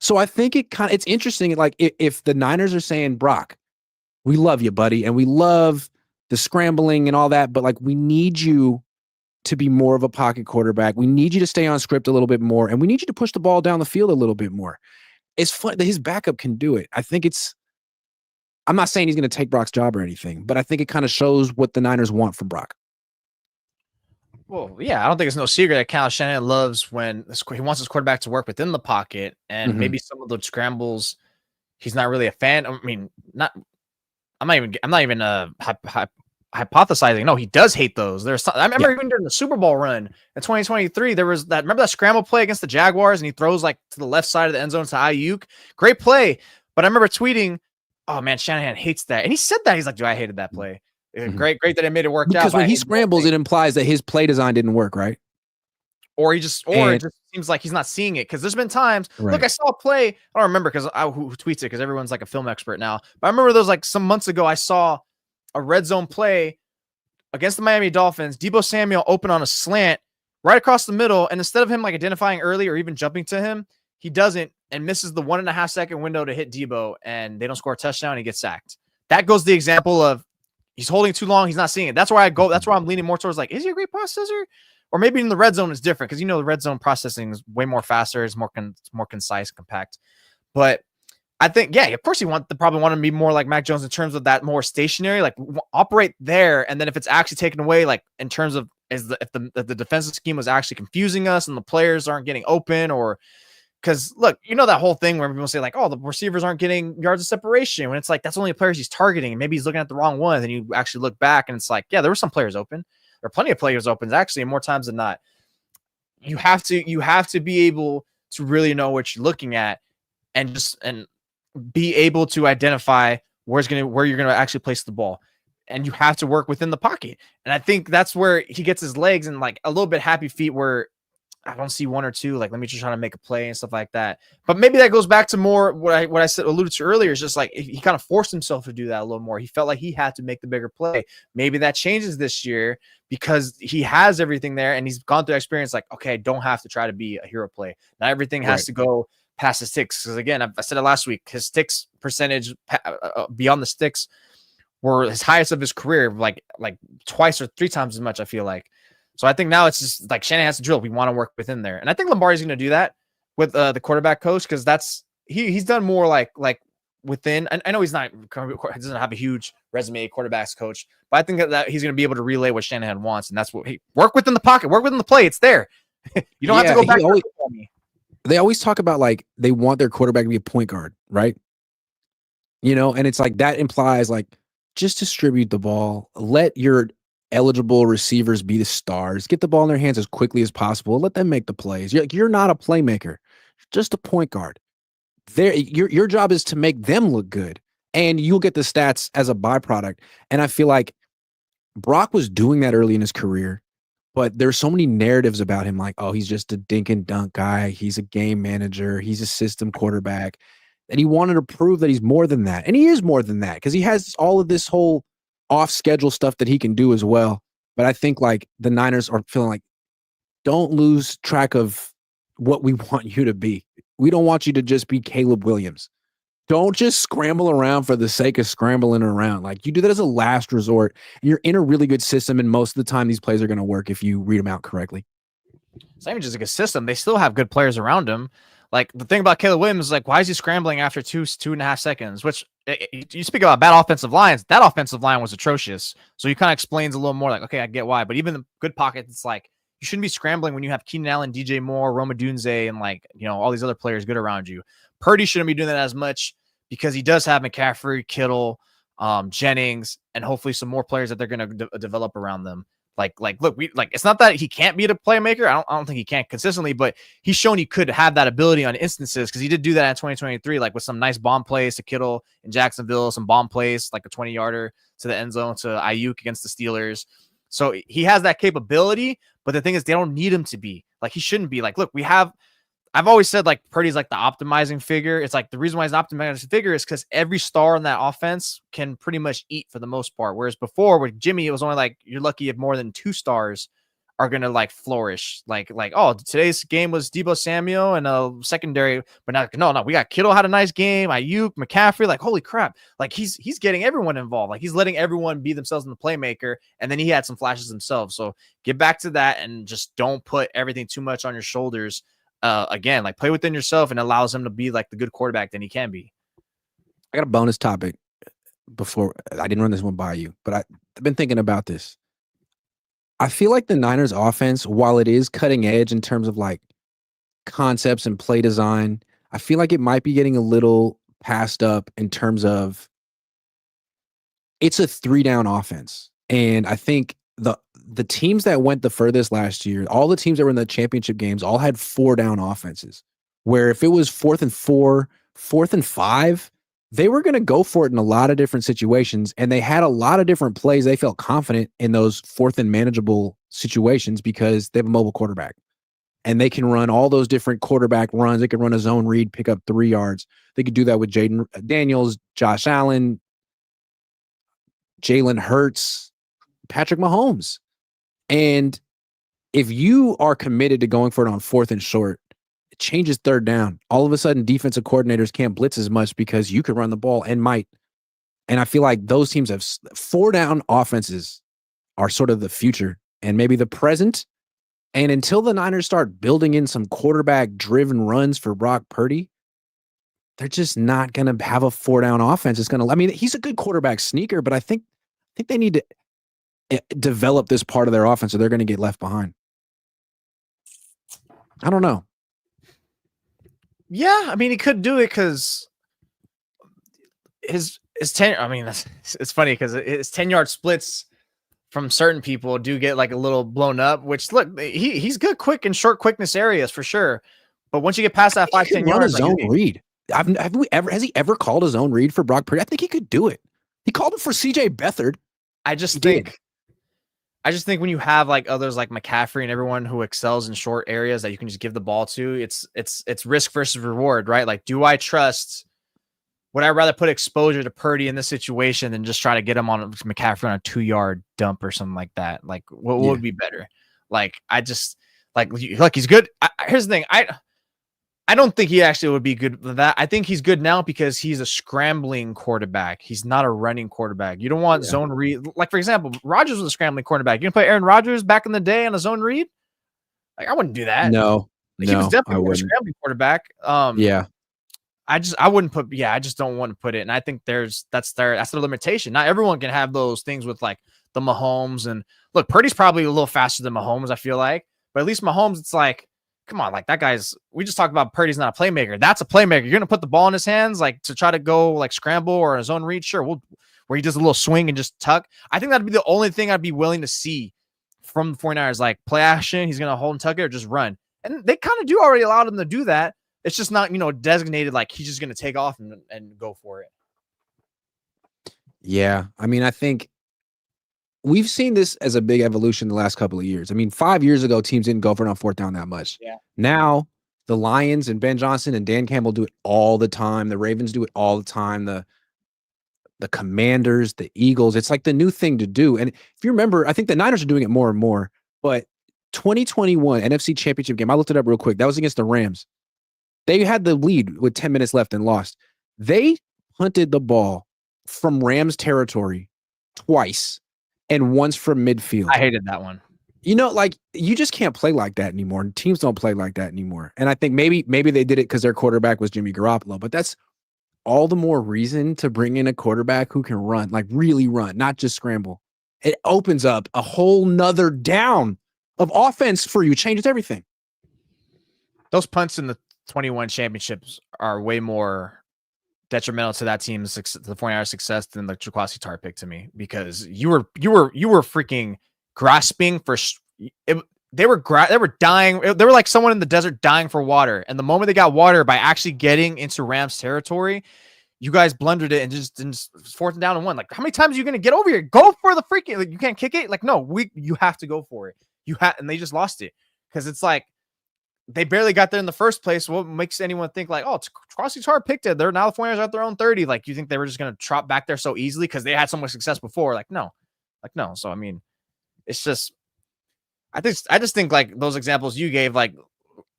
So I think it's interesting. Like if the Niners are saying, Brock, we love you, buddy, and we love the scrambling and all that, but like we need you to be more of a pocket quarterback. We need you to stay on script a little bit more, and we need you to push the ball down the field a little bit more. It's fun that his backup can do it. I think I'm not saying he's going to take Brock's job or anything, but I think it kind of shows what the Niners want from Brock. Well, yeah, I don't think it's no secret that Kyle Shanahan loves when he wants his quarterback to work within the pocket, and maybe some of the scrambles he's not really a fan. I mean, I'm not even hypothesizing. No, he does hate those. I remember even during the Super Bowl run in 2023, there was that. Remember that scramble play against the Jaguars, and he throws like to the left side of the end zone to Ayuk. Great play, but I remember tweeting, "Oh man, Shanahan hates that," and he said that. He's like, "Dude, I hated that play." Great that it made it work out. Because when he scrambles, it implies that his play design didn't work, right? Or it just seems like he's not seeing it. Because there's been times, look, I saw a play. I don't remember who tweets it because everyone's like a film expert now. But I remember those like some months ago, I saw a red zone play against the Miami Dolphins. Deebo Samuel open on a slant right across the middle, and instead of him like identifying early or even jumping to him, he doesn't and misses the 1.5 second window to hit Deebo, and they don't score a touchdown. And he gets sacked. That goes the example of. He's holding too long. He's not seeing it. That's where I'm leaning more towards like, is he a great processor? Or maybe in the red zone is different because, the red zone processing is way more faster. It's more concise, compact. But I think, yeah, of course probably want to be more like Mac Jones in terms of that more stationary, like operate there. And then if it's actually taken away, like in terms of if the defensive scheme was actually confusing us and the players aren't getting open or because look, that whole thing where people say like, oh, the receivers aren't getting yards of separation when it's like, that's only the players he's targeting. And maybe he's looking at the wrong one. And you actually look back and it's like, yeah, there were some players open. There are plenty of players open actually, more times than not. You have to be able to really know what you're looking at and be able to identify where you're going to actually place the ball. And you have to work within the pocket. And I think that's where he gets his legs and like a little bit happy feet where I don't see one or two, like, let me just try to make a play and stuff like that. But maybe that goes back to more what I said, alluded to earlier, is just like he kind of forced himself to do that a little more. He felt like he had to make the bigger play. Maybe that changes this year because he has everything there and he's gone through experience like, okay, I don't have to try to be a hero play. Not everything has to go past his sticks. Because again, I said it last week, his sticks percentage beyond the sticks were his highest of his career, like twice or 3 times as much, I feel like. So I think now it's just like Shanahan has to drill. We want to work within there. And I think Lombardi's going to do that with the quarterback coach because he's done more like within. I know he doesn't have a huge resume quarterbacks coach, but I think that he's going to be able to relay what Shanahan wants. And that's what work within the pocket, work within the play. It's there. You don't have to go back. They always talk about like they want their quarterback to be a point guard, right? And it's like that implies like just distribute the ball, let your eligible receivers be the stars, get the ball in their hands as quickly as possible, let them make the plays. You're not a playmaker, just a point guard. Your job is to make them look good, and you'll get the stats as a byproduct. And I feel like Brock was doing that early in his career, but there's so many narratives about him, like, oh, he's just a dink and dunk guy, he's a game manager, he's a system quarterback, and he wanted to prove that he's more than that, and he is more than that because he has all of this whole off-schedule stuff that he can do as well. But I think like the Niners are feeling like, don't lose track of what we want you to be. We don't want you to just be Caleb Williams. Don't just scramble around for the sake of scrambling around. Like you do that as a last resort. And you're in a really good system, and most of the time these plays are going to work if you read them out correctly. It's not even just a good system. They still have good players around him. Like the thing about Caleb Williams is like, why is he scrambling after 2.5 seconds? Which you speak about bad offensive lines. That offensive line was atrocious. So he kind of explains a little more like, okay, I get why. But even the good pocket, it's like you shouldn't be scrambling when you have Keenan Allen, DJ Moore, Roma Dunze, and like all these other players good around you. Purdy shouldn't be doing that as much because he does have McCaffrey, Kittle, Jennings, and hopefully some more players that they're going to develop around them. Look, it's not that he can't be a playmaker. I don't think he can't consistently, but he's shown he could have that ability on instances because he did do that in 2023, like with some nice bomb plays to Kittle in Jacksonville, some bomb plays, like a 20-yarder to the end zone to Ayuk against the Steelers. So he has that capability, but the thing is they don't need him to be. Like he shouldn't be. Like, look, we have I've always said like Purdy's like the optimizing figure. It's like the reason why he's an optimizing figure is because every star in that offense can pretty much eat for the most part. Whereas before with Jimmy, it was only like you're lucky if more than 2 stars are gonna like flourish. Like oh, today's game was Debo Samuel and a secondary, but not no. We got Kittle had a nice game. Ayuk, McCaffrey, like holy crap, like he's getting everyone involved. Like he's letting everyone be themselves in the playmaker, and then he had some flashes himself. So get back to that and just don't put everything too much on your shoulders. Again, like play within yourself and allows him to be like the good quarterback that he can be. I got a bonus topic before I didn't run this one by you, but I've been thinking about this. I feel like the Niners offense, while it is cutting edge in terms of like concepts and play design, I feel like it might be getting a little passed up in terms of it's a 3-down offense. And I think the teams that went the furthest last year, all the teams that were in the championship games all had 4-down offenses, where if it was 4th and 4, 4th and 5, they were going to go for it in a lot of different situations. And they had a lot of different plays. They felt confident in those 4th and manageable situations because they have a mobile quarterback and they can run all those different quarterback runs. They could run a zone read, pick up 3 yards. They could do that with Jaden Daniels, Josh Allen, Jalen Hurts, Patrick Mahomes. And if you are committed to going for it on 4th and short, it changes 3rd down. All of a sudden, defensive coordinators can't blitz as much because you can run the ball and might. And I feel like those teams have 4-down offenses are sort of the future and maybe the present. And until the Niners start building in some quarterback-driven runs for Brock Purdy, they're just not going to have a 4-down offense. It's going to. I mean, he's a good quarterback sneaker, but I think they need to develop this part of their offense or they're going to get left behind. I don't know. Yeah, I mean, he could do it because his 10. I mean, it's funny because his 10-yard splits from certain people do get like a little blown up. Which look, he's good, quick and short quickness areas for sure. But once you get past that 5-10 yards, a zone read. Has he ever called a zone read for Brock Purdy? I think he could do it. He called it for CJ Beathard. I just think when you have like others like McCaffrey and everyone who excels in short areas that you can just give the ball to, it's risk versus reward, right? Like, do I trust? Would I rather put exposure to Purdy in this situation than just try to get him on McCaffrey on a 2-yard dump or something like that? Like, what would be better? Like, I just like, look, he's good. Here's the thing. I don't think he actually would be good for that. I think he's good now because he's a scrambling quarterback. He's not a running quarterback. You don't want zone read. Like, for example, Rodgers was a scrambling quarterback. You can play Aaron Rodgers back in the day on a zone read? Like, I wouldn't do that. No. He was definitely a scrambling quarterback. I just don't want to put it. And I think that's their limitation. Not everyone can have those things with like the Mahomes. And look, Purdy's probably a little faster than Mahomes, I feel like. But at least Mahomes, it's like, come on, like that guy's. We just talked about Purdy's not a playmaker. That's a playmaker. You're gonna put the ball in his hands, like to try to go like scramble or a zone read. Sure, where he does a little swing and just tuck. I think that'd be the only thing I'd be willing to see from the 49ers, like play action. He's gonna hold and tuck it or just run. And they kind of do already allow him to do that. It's just not, designated like he's just gonna take off and go for it. Yeah, I mean, I think we've seen this as a big evolution the last couple of years. I mean, 5 years ago, teams didn't go for it on 4th down that much. Yeah. Now, the Lions and Ben Johnson and Dan Campbell do it all the time. The Ravens do it all the time. The Commanders, the Eagles, it's like the new thing to do. And if you remember, I think the Niners are doing it more and more. But 2021 NFC Championship game, I looked it up real quick. That was against the Rams. They had the lead with 10 minutes left and lost. They punted the ball from Rams territory twice. And once from midfield. I hated that one. Like you just can't play like that anymore. Teams don't play like that anymore. And I think maybe they did it because their quarterback was Jimmy Garoppolo, but that's all the more reason to bring in a quarterback who can run, like really run, not just scramble. It opens up a whole nother down of offense for you, changes everything. Those punts in the 21 championships are way more detrimental to that team's the 49ers success than the Jaquasi Tartt pick to me, because you were freaking grasping for it. They were dying. They were like someone in the desert dying for water. And the moment they got water by actually getting into Rams territory, you guys blundered it and just 4th down and 1. Like, how many times are you going to get over here? Go for the freaking, like, you can't kick it. Like, no, you have to go for it. And they just lost it. Cause it's like, they barely got there in the first place. What makes anyone think like, oh, it's Crossy Tar picked it? They're now the 49ers at their own 30. Like, you think they were just going to trot back there so easily because they had so much success before? Like, no. So, I mean, it's just, I just think like those examples you gave, like,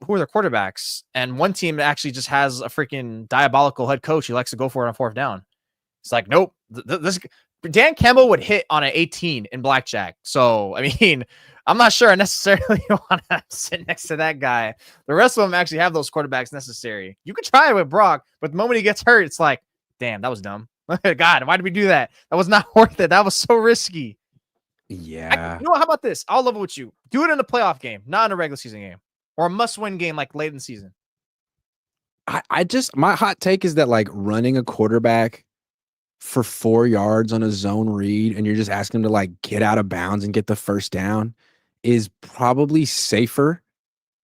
who are their quarterbacks? And one team actually just has a freaking diabolical head coach who likes to go for it on fourth down. It's like, nope. This Dan Campbell would hit on an 18 in blackjack. So, I mean, I'm not sure I necessarily want to sit next to that guy. The rest of them actually have those quarterbacks necessary. You could try it with Brock, but the moment he gets hurt, it's like, damn, that was dumb. God, why did we do that? That was not worth it. That was so risky. Yeah. You know what? How about this? I'll level with you. Do it in a playoff game, not in a regular season game, or a must-win game like late in the season. I just, my hot take is that like running a quarterback for 4 yards on a zone read and you're just asking him to like get out of bounds and get the first down is probably safer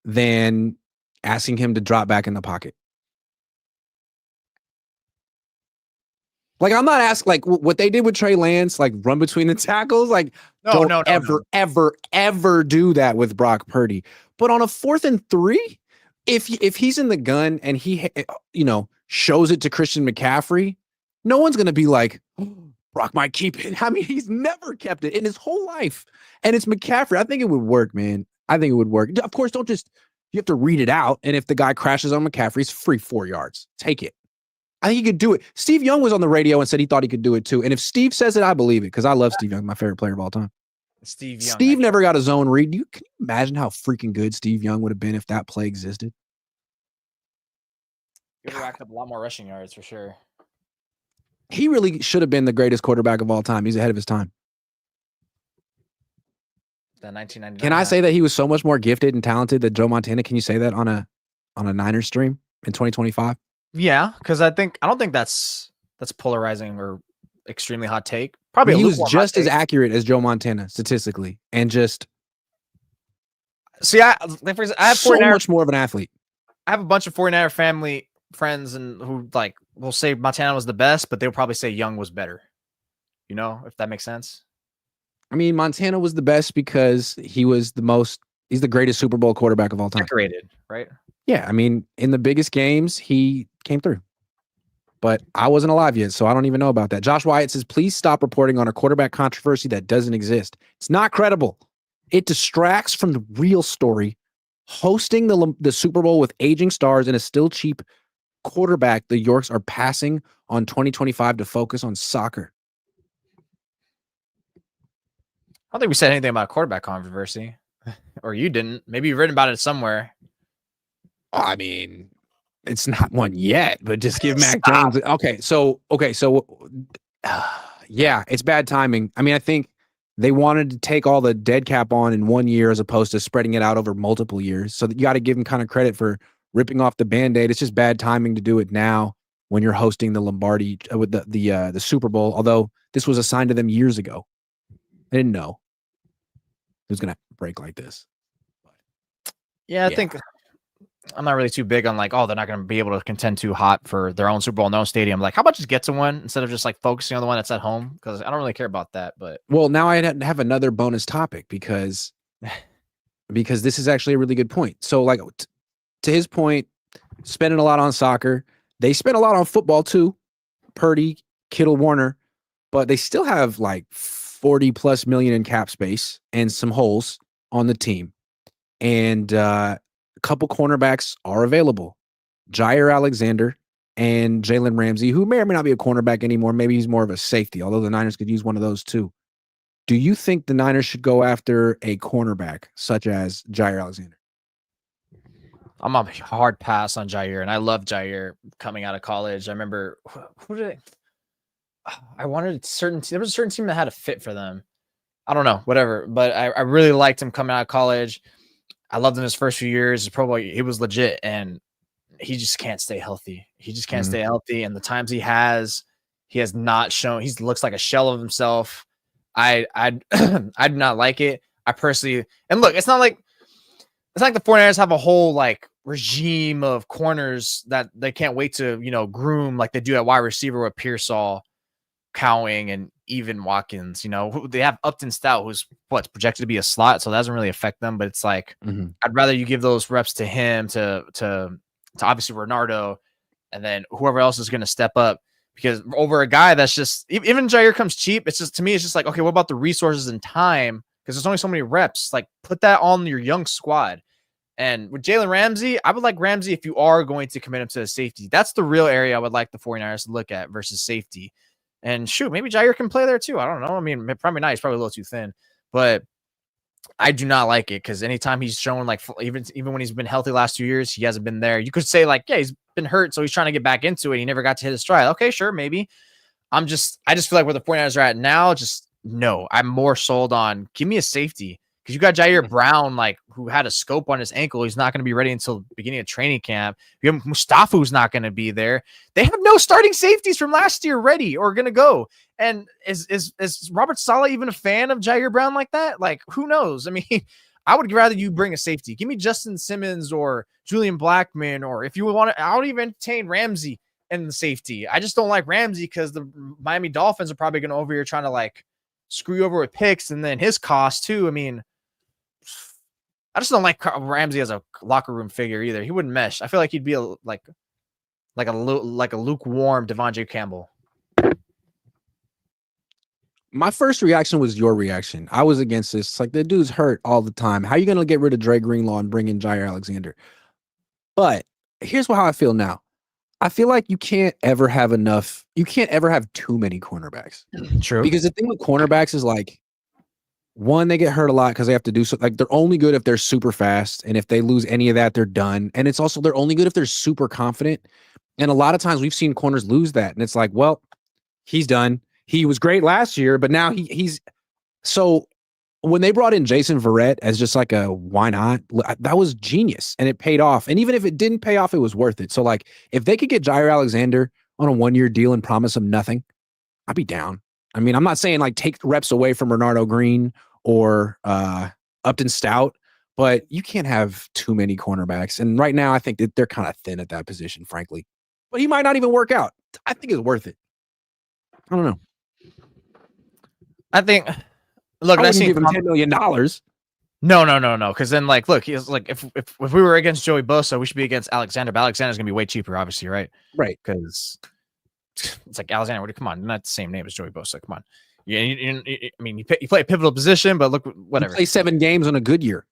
than asking him to drop back in the pocket. Like, I'm not asking, like, what they did with Trey Lance, like, run between the tackles. Like, don't ever do that with Brock Purdy. But on a 4th and 3, if he's in the gun and he, shows it to Christian McCaffrey, no one's going to be like, oh, Brock might keep it. I mean, he's never kept it in his whole life. And it's McCaffrey. I think it would work, man. I think it would work. Of course, you have to read it out. And if the guy crashes on McCaffrey, it's free 4 yards. Take it. I think he could do it. Steve Young was on the radio and said he thought he could do it too. And if Steve says it, I believe it because I love Steve Young, my favorite player of all time. Steve never got a zone read. Can you imagine how freaking good Steve Young would have been if that play existed? He would have racked up a lot more rushing yards for sure. He really should have been the greatest quarterback of all time. He's ahead of his time. The 1999. Can I say that he was so much more gifted and talented than Joe Montana? Can you say that on a Niners stream in 2025? Yeah, because I don't think that's polarizing or extremely hot take. Probably he was just as accurate as Joe Montana statistically, and just see, I have so much more of an athlete. I have a bunch of 49er family friends and who like will say Montana was the best, but they'll probably say Young was better. You know, if that makes sense. I mean, Montana was the best because he's the greatest Super Bowl quarterback of all time. Decorated, right? Yeah, I mean, in the biggest games, he came through. But I wasn't alive yet, so I don't even know about that. Josh Wyatt says, please stop reporting on a quarterback controversy that doesn't exist. It's not credible. It distracts from the real story. Hosting the Super Bowl with aging stars and a still cheap quarterback, the Yorks are passing on 2025 to focus on soccer. I don't think we said anything about quarterback controversy. Or you didn't. Maybe you've written about it somewhere. I mean, it's not one yet, but just give Mac Jones. Okay, so yeah, it's bad timing. I mean, I think they wanted to take all the dead cap on in 1 year as opposed to spreading it out over multiple years. So you got to give him kind of credit for ripping off the Band-Aid. It's just bad timing to do it now when you're hosting the Lombardi with the Super Bowl. Although this was assigned to them years ago, I didn't know it was gonna break like this. Yeah, I think I'm not really too big on like, oh, they're not going to be able to contend too hot for their own Super Bowl in their own stadium. Like, how about just get to one instead of just like focusing on the one that's at home? Because I don't really care about that. But well, now I have another bonus topic because this is actually a really good point. So, like to his point, spending a lot on soccer, they spend a lot on football too. Purdy, Kittle, Warner, but they still have like 40+ million in cap space and some holes on the team. And a couple cornerbacks are available. Jair Alexander and Jalen Ramsey, who may or may not be a cornerback anymore. Maybe he's more of a safety, although the Niners could use one of those too. Do you think the Niners should go after a cornerback such as Jair Alexander? I'm a hard pass on Jair, and I love Jair coming out of college. I remember I wanted there was a certain team that had a fit for them. I don't know, whatever, but I really liked him coming out of college. I loved him his first few years. He was legit, and he just can't stay healthy. He just can't stay healthy. And the times he has not shown. He looks like a shell of himself. I do not like it. I personally, and look, it's not like the 49ers have a whole like regime of corners that they can't wait to groom like they do at wide receiver with Pearsall. Cowing and even Watkins. You know, they have Upton Stout, who's what's projected to be a slot, so that doesn't really affect them. But it's like I'd rather you give those reps to him to obviously Renardo, and then whoever else is going to step up. Because over a guy that's just even Jair comes cheap, it's just to me, it's just like, okay, what about the resources and time? Because there's only so many reps. Like put that on your young squad. And with Jalen Ramsey, I would like Ramsey if you are going to commit him to a safety. That's the real area I would like the 49ers to look at versus safety. And shoot, maybe Jair can play there too. I don't know. I mean, probably not. He's probably a little too thin. But I do not like it because anytime he's shown like even when he's been healthy last 2 years, he hasn't been there. You could say like, yeah, he's been hurt, so he's trying to get back into it. He never got to hit his stride. Okay, sure, maybe. I just feel like where the 49ers are at now, just no. I'm more sold on give me a safety because you got Jair Brown, like who had a scope on his ankle. He's not going to be ready until the beginning of training camp. You have Mustafa, who's not going to be there. They have no starting safeties from last year ready or going to go. And is Robert Saleh even a fan of Jair Brown like that? Like, who knows? I mean, I would rather you bring a safety. Give me Justin Simmons or Julian Blackman, or if you want to, I would even entertain Ramsey and the safety. I just don't like Ramsey because the Miami Dolphins are probably going to over here trying to like screw you over with picks and then his cost too. I mean, I just don't like Ramsey as a locker room figure either. He wouldn't mesh. I feel like he'd be like a lukewarm Devontae Campbell. My first reaction was your reaction. I was against this. It's like the dude's hurt all the time. How are you going to get rid of Dre Greenlaw and bring in Jair Alexander? But here's how I feel now. I feel like you can't ever have enough. You can't ever have too many cornerbacks. True. Because the thing with cornerbacks is like, one, they get hurt a lot because they have to do so. Like they're only good if they're super fast, and if they lose any of that, they're done. And it's also they're only good if they're super confident. And a lot of times we've seen corners lose that, and it's like, well, he's done. He was great last year, but now he's so. When they brought in Jason Verrett as just like a why not, that was genius, and it paid off. And even if it didn't pay off, it was worth it. So like, if they could get Jair Alexander on a 1-year deal and promise him nothing, I'd be down. I mean, I'm not saying like take reps away from Renardo Green or Upton Stout, but you can't have too many cornerbacks. And right now, I think that they're kind of thin at that position, frankly. But he might not even work out. I think it's worth it. I don't know. I think. Look, I wouldn't give him $10 million. No. Because then, like, look, he's like, if we were against Joey Bosa, we should be against Alexander. But Alexander's gonna be way cheaper, obviously, right? Right. Because it's like Alexander. Come on, not the same name as Joey Bosa. Come on. Yeah, I mean, you play a pivotal position, but look, whatever. You play 7 games on a good year.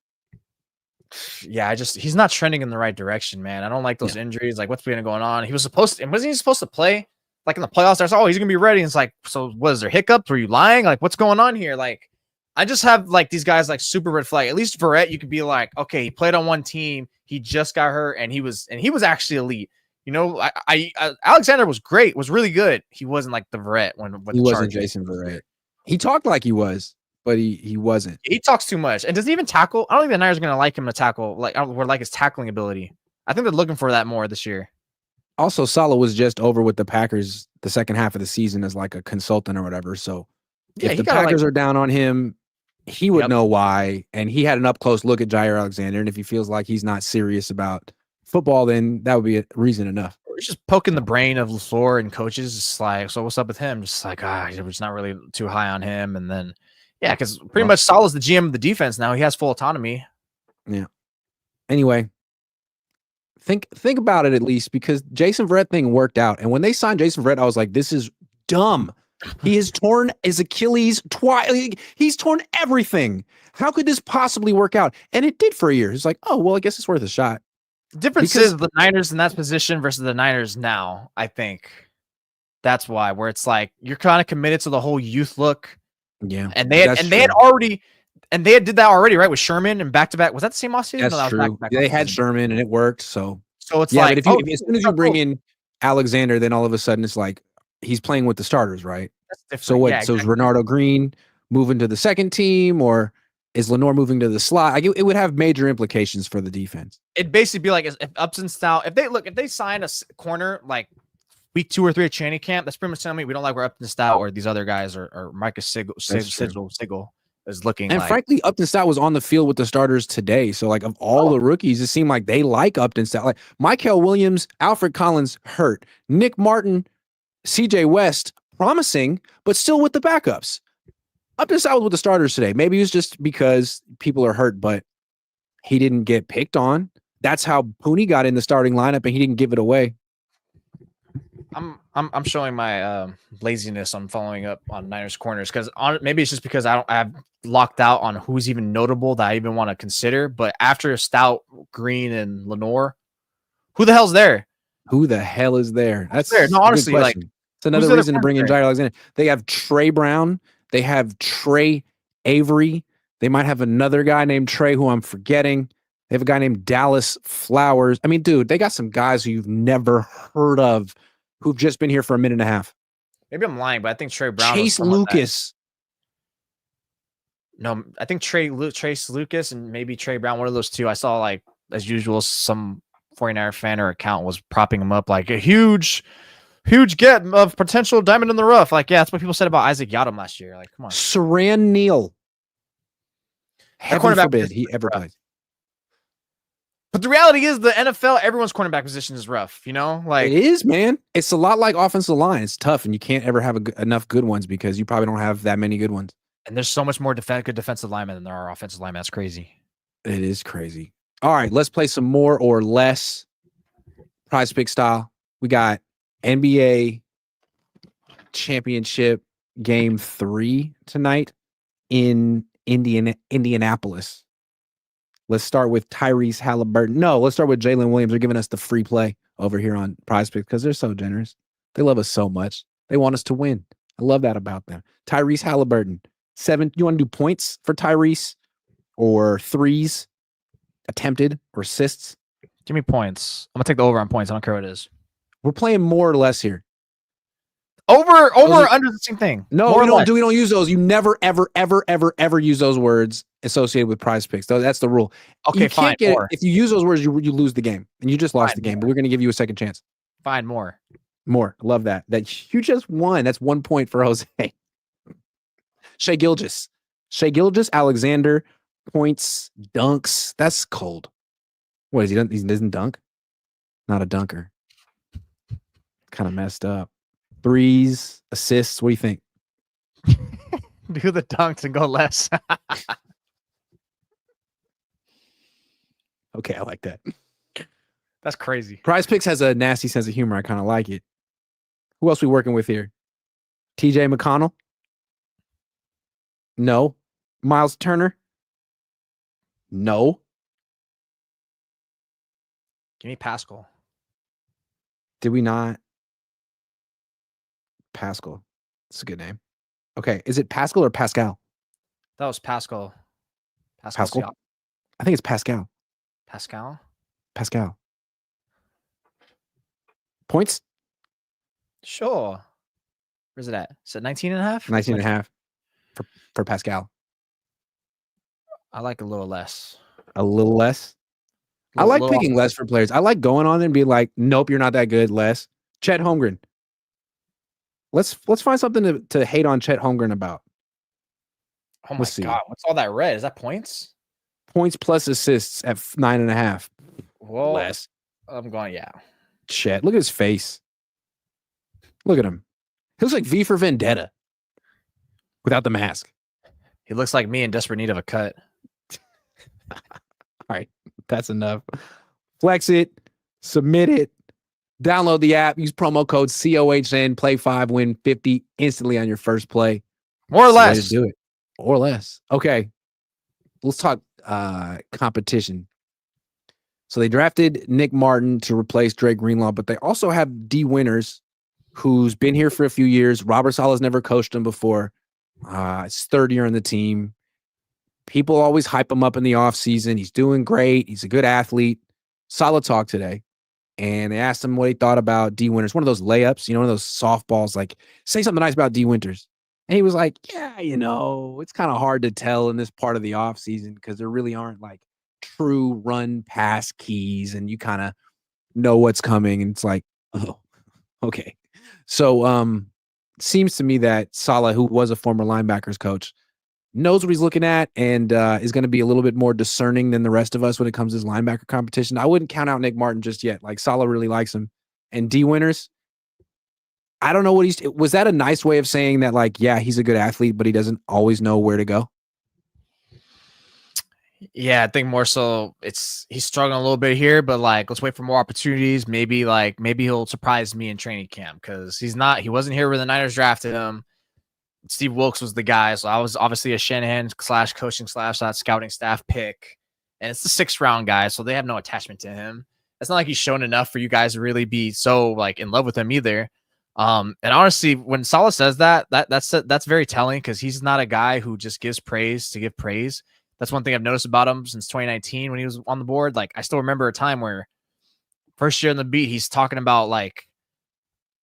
Yeah, he's not trending in the right direction, man. I don't like those injuries. Like, what's been going on? Wasn't he supposed to play like in the playoffs? There's he's gonna be ready. And it's like, so was there hiccups? Were you lying? Like, what's going on here? Like, I just have like these guys like super red flag. At least Verrett, you could be like, okay, he played on one team, he just got hurt, and he was actually elite. You know, I Alexander was great, was really good. He wasn't like the Verrett when he wasn't Jason Verrett. He talked like he was, but he wasn't. He talks too much, and does he even tackle? I don't think the Niners are gonna like him to tackle. Like, I don't like his tackling ability. I think they're looking for that more this year. Also, Saleh was just over with the Packers the second half of the season as like a consultant or whatever. So if the Packers are down on him, he would know why. And he had an up close look at Jair Alexander. And if he feels like he's not serious about football, then that would be a reason enough. We're just poking the brain of LaFleur and coaches. Just like, so what's up with him? Just like, we're just not really too high on him. And then, yeah, because pretty much Saleh's the GM of the defense now. He has full autonomy. Yeah. Anyway, think about it at least, because Jason Verrett thing worked out. And when they signed Jason Verrett, I was like, this is dumb. He has torn his Achilles twice. He's torn everything. How could this possibly work out? And it did for a year. It's like, oh, well, I guess it's worth a shot. The difference is the Niners in that position versus the Niners now, I think. That's why, where it's like you're kind of committed to the whole youth look. Yeah. And they had did that already, right? With Sherman and back-to-back. Was that the same offseason? That's true. They had Sherman and it worked. So it's like, but as soon as you bring in Alexander, then all of a sudden it's like he's playing with the starters, right? That's different. So what? Yeah, so exactly. Is Renardo Green moving to the second team, or is Lenore moving to the slot? It would have major implications for the defense. It'd basically be like if Upton Stout, if they sign a corner like week 2 or 3 of training camp, that's pretty much telling me we don't like where Upton Stout or these other guys or Marcus Sigel is looking. And frankly, Upton Stout was on the field with the starters today. So like of all the rookies, it seemed like they like Upton Stout. Like Michael Williams, Alfred Collins hurt, Nick Martin, CJ West promising, but still with the backups. Up to side with the starters today. Maybe it was just because people are hurt, but he didn't get picked on. That's how Pooney got in the starting lineup, and he didn't give it away. I'm showing my laziness on following up on Niners corners because maybe it's just because I've locked out on who's even notable that I even want to consider. But after Stout, Green, and Lenore, who the hell's there? Who the hell is there? That's there? No, honestly, like it's another reason to bring in Jair Alexander. They have Trey Brown. They have Trey Avery. They might have another guy named Trey who I'm forgetting. They have a guy named Dallas Flowers. I mean, dude, they got some guys who you've never heard of who've just been here for a minute and a half. Maybe I'm lying, but I think Trey Brown. Chase Lucas. No, I think Chase Lucas and maybe Trey Brown, one of those two. I saw, like, as usual, some 49er fan or account was propping him up like a huge get of potential diamond in the rough. Like, yeah, that's what people said about Isaac Yadam last year. Like, come on. Saran Neal. Heaven forbid he ever plays. But the reality is the NFL, everyone's cornerback position is rough, you know? Like, it is, man. It's a lot like offensive line. It's tough, and you can't ever have enough good ones because you probably don't have that many good ones. And there's so much more good defensive linemen than there are offensive linemen. That's crazy. It is crazy. All right, let's play some more or less Prize Pick style. We got NBA Championship Game 3 tonight in Indianapolis. Let's start with Tyrese Halliburton. No, let's start with Jalen Williams. They're giving us the free play over here on Prize Picks because they're so generous. They love us so much. They want us to win. I love that about them. Tyrese Halliburton. 7. You want to do points for Tyrese or threes attempted or assists? Give me points. I'm going to take the over on points. I don't care what it is. We're playing more or less here. Over or under the same thing. No, we don't use those. You never, ever use those words associated with Prize Picks. That's the rule. Okay, fine. If you use those words, you lose the game, and you just lost the game. But we're going to give you a second chance. Fine, more. Love that. That you just won. That's 1 point for Jose. Shai Gilgeous, Alexander, points, dunks. That's cold. What is he done? He doesn't dunk. Not a dunker. Kind of messed up. Threes, assists. What do you think? Do the dunks and go less. Okay, I like that. That's crazy. Prize Picks has a nasty sense of humor. I kind of like it. Who else we working with here? TJ McConnell? No. Miles Turner? No. Give me Pascal. Did we not? Pascal. That's a good name. Okay. Is it Pascal or Pascal? That was Pascal. Pascal? I think it's Pascal. Pascal? Points? Sure. Where's it at? Is it 19 and a half? 19 and a half for Pascal. I like a little less. A little less? I like picking less for players. I like going on and being like, nope, you're not that good. Less. Chet Holmgren. Let's find something to hate on Chet Holmgren about. Oh my God. What's all that red? Is that points? Points plus assists at 9.5. Well, less. I'm going, yeah. Chet. Look at his face. Look at him. He looks like V for Vendetta without the mask. He looks like me in desperate need of a cut. All right. That's enough. Flex it. Submit it. Download the app. Use promo code COHN. Play 5. Win 50 instantly on your first play. More or less. Do it. Or less. Okay. Let's talk competition. So they drafted Nick Martin to replace Dre Greenlaw, but they also have D Winters, who's been here for a few years. Robert Saleh's never coached him before. It's third year on the team. People always hype him up in the offseason. He's doing great. He's a good athlete. Solid talk today. And they asked him what he thought about D Winters. One of those layups, one of those softballs, like, say something nice about D Winters. And he was like, yeah, it's kind of hard to tell in this part of the offseason because there really aren't like true run pass keys and you kind of know what's coming. And it's like, oh, okay. So seems to me that Saleh, who was a former linebackers coach, knows what he's looking at and is going to be a little bit more discerning than the rest of us when it comes to his linebacker competition. I wouldn't count out Nick Martin just yet. Like, Saleh really likes him. And D Winters, I don't know what was that a nice way of saying that, like, yeah, he's a good athlete, but he doesn't always know where to go? Yeah, I think more so he's struggling a little bit here, but like let's wait for more opportunities. Maybe he'll surprise me in training camp because he wasn't here when the Niners drafted him. Steve Wilkes was the guy, so I was obviously a Shanahan / coaching / that scouting staff pick, and it's the 6th round guy, so they have no attachment to him. It's not like he's shown enough for you guys to really be so like in love with him either. And honestly, when Saleh says that's very telling because he's not a guy who just gives praise to give praise. That's one thing I've noticed about him since 2019 when he was on the board. Like I still remember a time where first year in the beat, he's talking about like,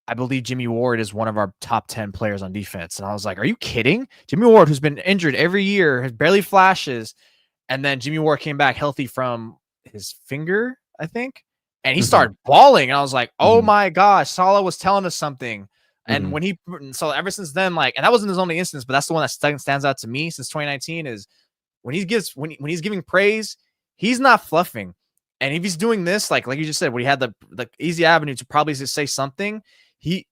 I believe Jimmy Ward is one of our top 10 players on defense. And I was like, are you kidding? Jimmy Ward, who's been injured every year, has barely flashes. And then Jimmy Ward came back healthy from his finger, I think. And he started balling. And I was like, oh my gosh, Saleh was telling us something. And so ever since then, like, and that wasn't his only instance, but that's the one that stands out to me since 2019 is when he's giving praise, he's not fluffing. And if he's doing this, like you just said, when he had the easy avenue to probably just say something, I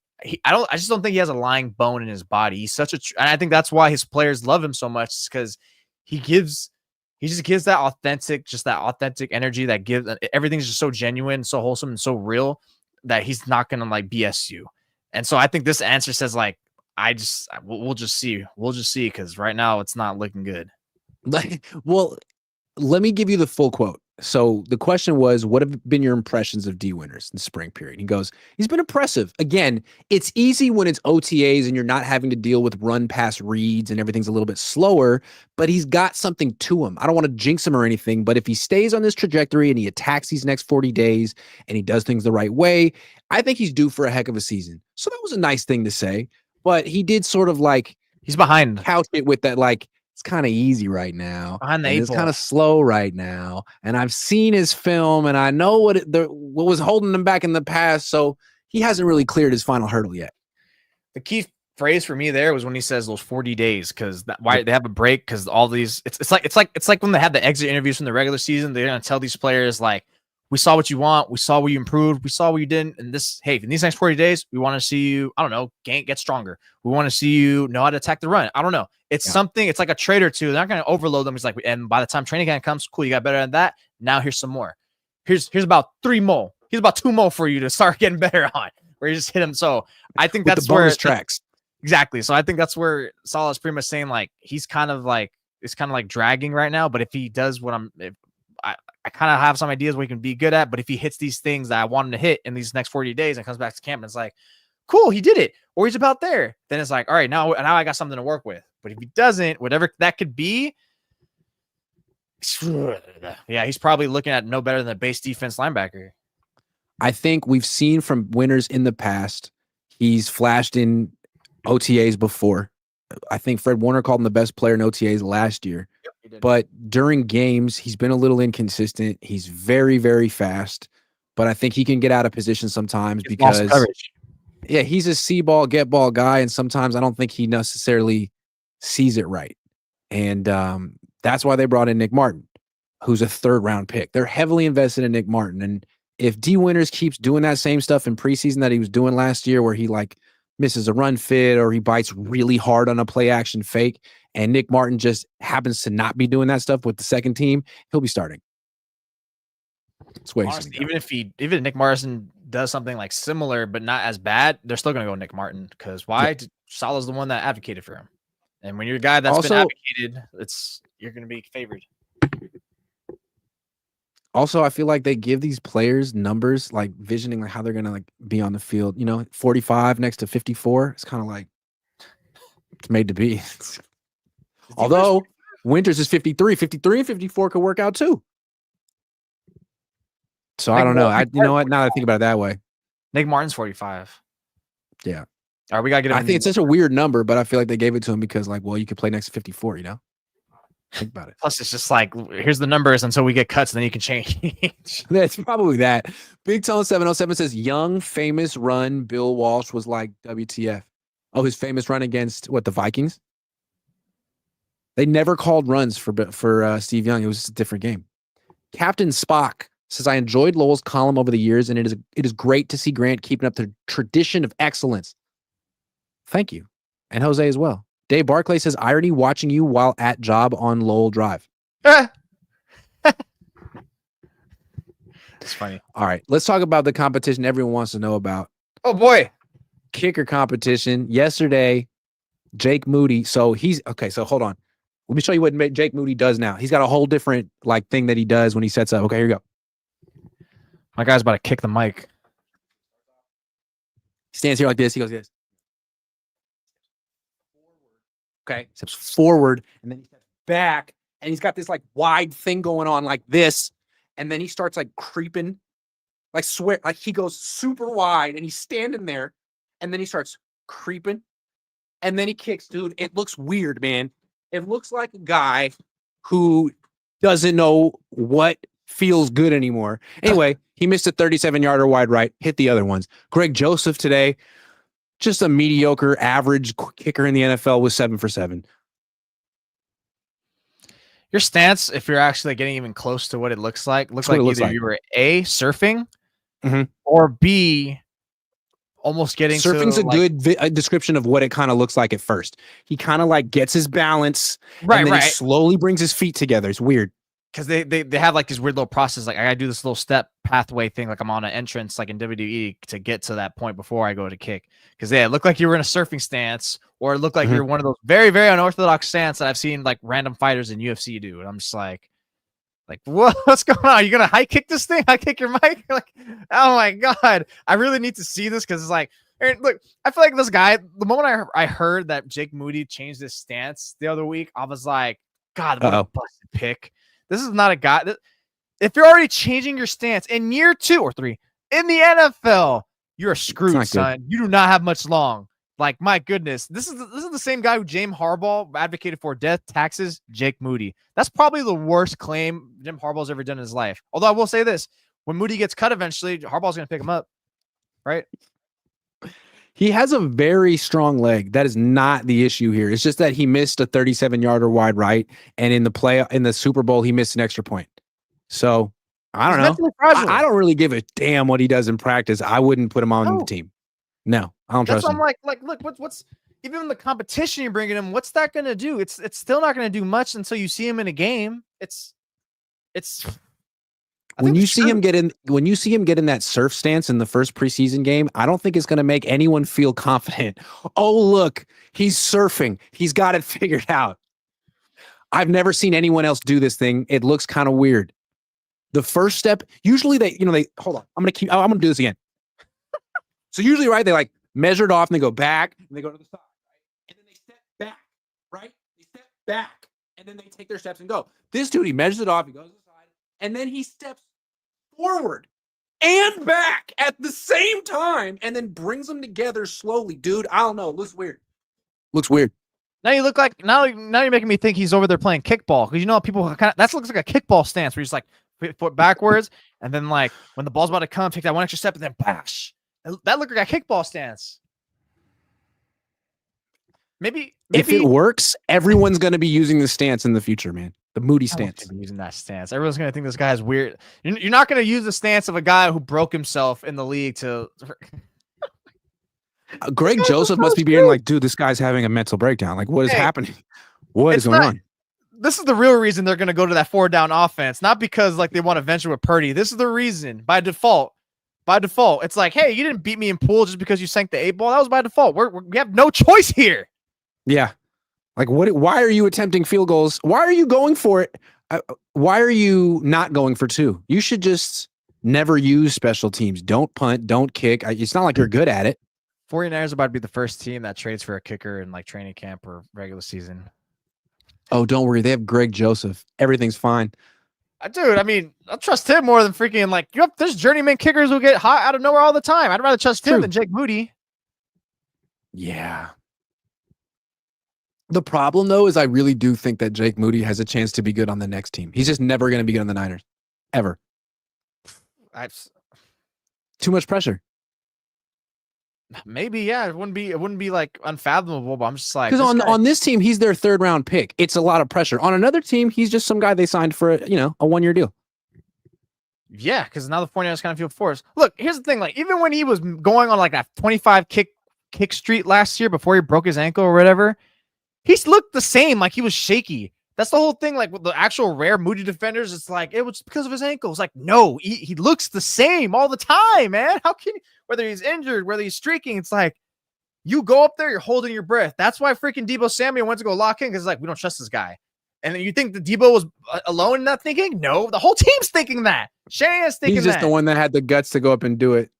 just don't think he has a lying bone in his body. He's and I think that's why his players love him so much, because he just gives that authentic energy that gives everything's just so genuine, so wholesome, and so real that he's not gonna like BS you. And so I think this answer says like, we'll just see, because right now it's not looking good. Well, let me give you the full quote. So the question was, what have been your impressions of D Winters in the spring period? He goes, he's been impressive. Again, it's easy when it's OTAs and you're not having to deal with run pass reads and everything's a little bit slower, but he's got something to him. I don't want to jinx him or anything, but if he stays on this trajectory and he attacks these next 40 days and he does things the right way, I think he's due for a heck of a season. So that was a nice thing to say, but he did sort of like, he's behind, couch it with that, like, it's kind of easy right now. Behind the it's kind of slow right now. And I've seen his film and I know what was holding him back in the past. So he hasn't really cleared his final hurdle yet. The key phrase for me there was when he says those 40 days, because why they have a break, because all these it's like when they have the exit interviews from the regular season, they're gonna tell these players like, we saw what you want, we saw where you improved, we saw what you didn't, and in these next 40 days, we want to see you, I don't know, get stronger. We want to see you know how to attack the run. I don't know. It's something, it's like a trade or two. They're not going to overload them. It's like, and by the time training camp comes, cool, you got better than that. Now here's some more. Here's about 3 more. Here's about 2 more for you to start getting better on, where you just hit him. So I think that's the bonus tracks. Exactly. So I think that's where Saleh is pretty much saying like, it's kind of like dragging right now. But if he does what I kind of have some ideas what he can be good at, but if he hits these things that I want him to hit in these next 40 days and comes back to camp and it's like, cool, he did it, or he's about there, then it's like, all right, now I got something to work with. But if he doesn't, whatever that could be, yeah, he's probably looking at no better than a base defense linebacker. I think we've seen from Winters in the past, he's flashed in OTAs before. I think Fred Warner called him the best player in OTAs last year. Yep, but during games, he's been a little inconsistent. He's very, very fast, but I think he can get out of position sometimes because, yeah, he's a see ball, get ball guy, and sometimes I don't think he necessarily sees it right. And that's why they brought in Nick Martin, who's a 3rd round pick. They're heavily invested in Nick Martin. And if D Winters keeps doing that same stuff in preseason that he was doing last year, where he like misses a run fit or he bites really hard on a play action fake, and Nick Martin just happens to not be doing that stuff with the second team, he'll be starting. Honestly, even if Nick Martin does something like similar but not as bad, they're still going to go Nick Martin, because why? Yeah. Saleh's the one that advocated for him, and when you're a guy that's been advocated, you're going to be favored. Also, I feel like they give these players numbers, like visioning like how they're gonna like be on the field. 45 next to 54. It's kind of like it's made to be. Although Winters is 53 and 54 could work out too. So I don't know. You know what? Now that I think about it that way, Nick Martin's 45. Yeah. All right, we gotta get him. I think it's such a weird number, but I feel like they gave it to him because, like, well, you could play next to 54. Think about it. Plus, it's just like, here's the numbers until we get cuts, and then you can change. That's probably that. Big Tone 707 says, young, famous run Bill Walsh was like WTF. Oh, his famous run against, the Vikings? They never called runs for Steve Young. It was just a different game. Captain Spock says, I enjoyed Lowell's column over the years, and it is great to see Grant keeping up the tradition of excellence. Thank you. And Jose as well. Dave Barclay says, irony watching you while at job on Lowell Drive. It's funny. All right, let's talk about the competition everyone wants to know about. Oh, boy. Kicker competition. Yesterday, Jake Moody. So hold on. Let me show you what Jake Moody does now. He's got a whole different thing that he does when he sets up. Okay, here you go. My guy's about to kick the mic. He stands here like this. He goes this. Okay, steps forward, and then he steps back, and he's got this wide thing going on like this, and then he starts creeping, he goes super wide, and he's standing there, and then he starts creeping, and then he kicks. Dude, it looks weird, man. It looks like a guy who doesn't know what feels good anymore. Anyway, he missed a 37-yarder wide right, hit the other ones. Greg Joseph today, just a mediocre, average kicker in the NFL, was 7 for 7. Your stance, if you're actually getting even close to what it looks like either you were A, surfing, or B, almost getting surfing's a good description of what it kind of looks like at first. He kind of gets his balance, and then he slowly brings his feet together. It's weird. Because they have this weird little process. I gotta do this little step pathway thing. I'm on an entrance in WWE to get to that point before I go to kick. Because it looked like you were in a surfing stance, or it looked like you're one of those very, very unorthodox stance that I've seen random fighters in UFC do. And I'm just what's going on? Are you gonna high kick this thing? High kick your mic? Oh my god! I really need to see this because it's look, I feel like this guy. The moment I heard that Jake Moody changed his stance the other week, I was like, God, what a busted pick. This is not a guy that, if you're already changing your stance in year 2 or 3 in the NFL, you're screwed, son. You do not have much long. My goodness, this is the same guy who Jim Harbaugh advocated for death taxes. Jake Moody. That's probably the worst claim Jim Harbaugh's ever done in his life. Although I will say this: when Moody gets cut eventually, Harbaugh's going to pick him up, right? He has a very strong leg. That is not the issue here. It's just that he missed a 37-yarder wide right, and in the Super Bowl, he missed an extra point. So I don't know. I don't really give a damn what he does in practice. I wouldn't put him on the team. No, I don't trust him. I'm look, what's even in the competition you're bringing him? What's that going to do? It's still not going to do much until you see him in a game. When you see him get in that surf stance in the first preseason game, I don't think it's going to make anyone feel confident. Oh, look, he's surfing. He's got it figured out. I've never seen anyone else do this thing. It looks kind of weird. The first step, usually they hold on. I'm going to do this again. So usually, right, they measure it off and they go back and they go to the side, right? And then they step back, right? They step back and then they take their steps and go. This dude, he measures it off, he goes to the side, and then he steps forward and back at the same time and then brings them together slowly. Dude, I don't know. It looks weird. Now you look now you're making me think he's over there playing kickball, because people that looks like a kickball stance where he's foot backwards and then when the ball's about to come, take that one extra step and then bash. That looked like a kickball stance. Maybe if it works, everyone's going to be using the stance in the future, man. The Moody stance. Using that stance. Everyone's going to think this guy is weird. You're not going to use the stance of a guy who broke himself in the league to. Greg Joseph must be being dude, this guy's having a mental breakdown. What is happening? What is going on? This is the real reason they're going to go to that 4-down offense, not because they want to venture with Purdy. This is the reason by default. It's hey, you didn't beat me in pool just because you sank the 8-ball. That was by default. We have no choice here. Yeah. Why are you attempting field goals? Why are you going for it? Why are you not going for 2? You should just never use special teams. Don't punt, don't kick. It's not like you're good at it. 49ers are about to be the first team that trades for a kicker in training camp or regular season. Oh, don't worry. They have Greg Joseph. Everything's fine. Dude, I trust him more than freaking there's journeyman kickers who get hot out of nowhere all the time. I'd rather trust him than Jake Moody. Yeah. The problem, though, is I really do think that Jake Moody has a chance to be good on the next team. He's just never going to be good on the Niners. Ever. Too much pressure. Maybe, yeah. It wouldn't be unfathomable, but I'm just because on this team, he's their 3rd round pick. It's a lot of pressure. On another team, he's just some guy they signed for a 1-year deal. Yeah, because now the 49ers kind of feel forced. Look, here's the thing. Even when he was going on that 25 kick kick streak last year before he broke his ankle or whatever, he's looked the same. Like he was shaky. That's the whole thing. Like with the actual rare Moody defenders, it's like it was because of his ankles. Like no, he looks the same all the time, man. How can whether he's injured, whether he's streaking, it's like you go up there, you're holding your breath. That's why freaking Debo Samuel went to go lock in because like we don't trust this guy. And then you think the Debo was alone in that thinking? No, the whole team's thinking that. Shanahan's thinking He's just the one that had the guts to go up and do it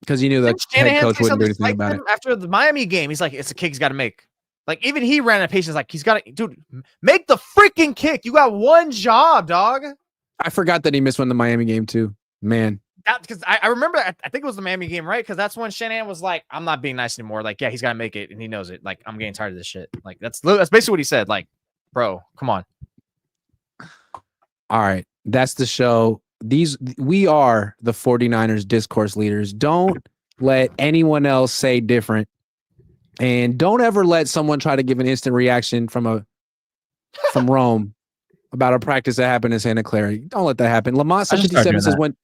because he knew that head coach wouldn't do anything about it. After the Miami game, he's like, it's a kick he's got to make. Like, even he ran out of patience. Like, he's got to, dude, make the freaking kick. You got one job, dog. I forgot that he missed one in the Miami game, too. Man. Because I remember, I think it was the Miami game, right? Because that's when Shanahan was like, I'm not being nice anymore. Like, yeah, he's got to make it, and he knows it. Like, I'm getting tired of this shit. Like, that's basically what he said. Like, bro, come on. All right. That's the show. We are the 49ers discourse leaders. Don't let anyone else say different. And don't ever let someone try to give an instant reaction from Rome about a practice that happened in Santa Clara. Don't let that happen. Lamont 57 says when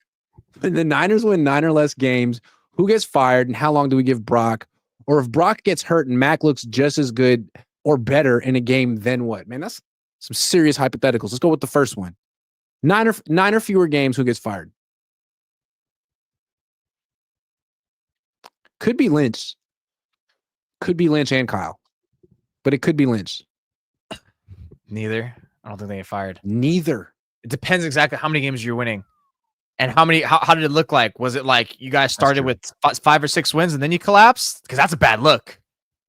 the Niners win 9 or less games, who gets fired and how long do we give Brock? Or if Brock gets hurt and Mac looks just as good or better in a game, then what? Man, that's some serious hypotheticals. Let's go with the first one. 9 or fewer games, who gets fired? Could be Lynch. Could be Lynch and Kyle. But it could be Lynch. Neither. I don't think they get fired. Neither. It depends exactly how many games you're winning. And how did it look like? Was it like you guys started with 5 or 6 wins and then you collapsed? Because that's a bad look.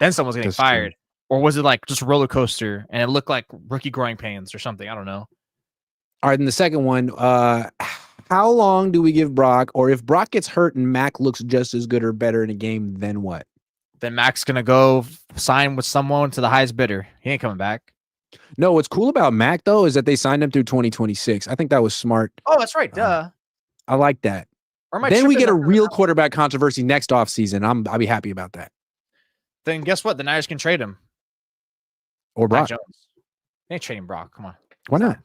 Then someone's getting fired. True. Or was it like just a roller coaster and it looked like rookie growing pains or something? I don't know. All right, and the second one, how long do we give Brock? Or if Brock gets hurt and Mac looks just as good or better in a game, then what? Then Mac's going to go sign with someone to the highest bidder. He ain't coming back. No, what's cool about Mac, though, is that they signed him through 2026. I think that was smart. Oh, that's right. Duh. I like that. Then we get a real quarterback controversy next offseason. I'll be happy about that. Then guess what? The Niners can trade him. Or Brock. Jones. They ain't trading Brock. Come on. Why not?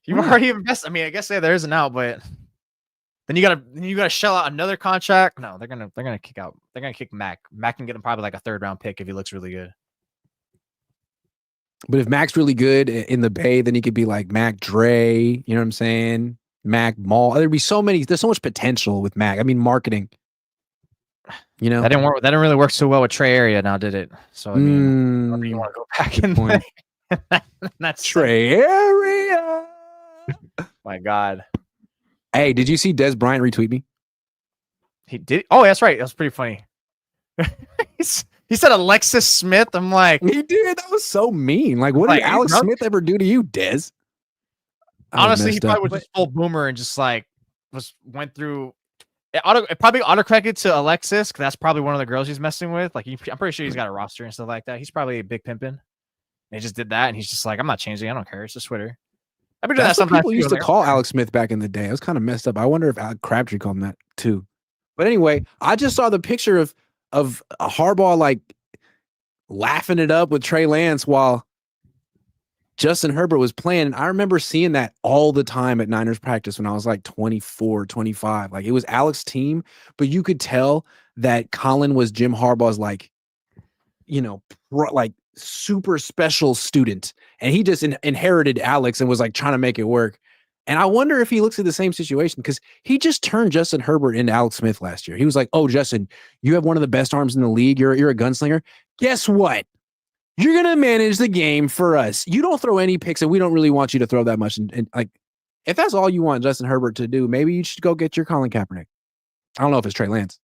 You've already invested. I mean, I guess there is an out, but then you gotta shell out another contract. No, they're gonna kick out. They're gonna kick Mac. Mac can get him probably like a 3rd round pick if he looks really good. But if Mac's really good in the Bay, then he could be like Mac Dre. You know what I'm saying? Mac Mall. There'd be so many. There's so much potential with Mac. I mean, marketing. You know, that didn't work. That didn't really work so well with Trey Area. Now did it? So I mean, you want to go back in that's Trey Area. My God. Hey, did you see Des Bryant retweet me? He did. Oh, that's right. That was pretty funny. He said Alexis Smith. I'm like, he did. That was so mean. Like, what did Alex Smith ever do to you, Des? Honestly, he probably was just full boomer and just like went through. It probably autocorrected to Alexis because that's probably one of the girls he's messing with. Like, I'm pretty sure he's got a roster and stuff like that. He's probably a big pimpin'. And he just did that, and he's just like, I'm not changing. I don't care. It's just Twitter. I've been doing that sometimes. People used to call Alex Smith back in the day. It was kind of messed up. I wonder if Crabtree called him that too. But anyway, I just saw the picture of a Harbaugh like laughing it up with Trey Lance while Justin Herbert was playing. And I remember seeing that all the time at Niners practice when I was like 24, 25. Like, it was Alex's team, but you could tell that Colin was Jim Harbaugh's like, like super special student. And he just inherited Alex and was like trying to make it work. And I wonder if he looks at the same situation because he just turned Justin Herbert into Alex Smith last year. He was like, oh, Justin, you have one of the best arms in the league. You're a gunslinger. Guess what? You're going to manage the game for us. You don't throw any picks, and we don't really want you to throw that much. And like, if that's all you want Justin Herbert to do, maybe you should go get your Colin Kaepernick. I don't know if it's Trey Lance.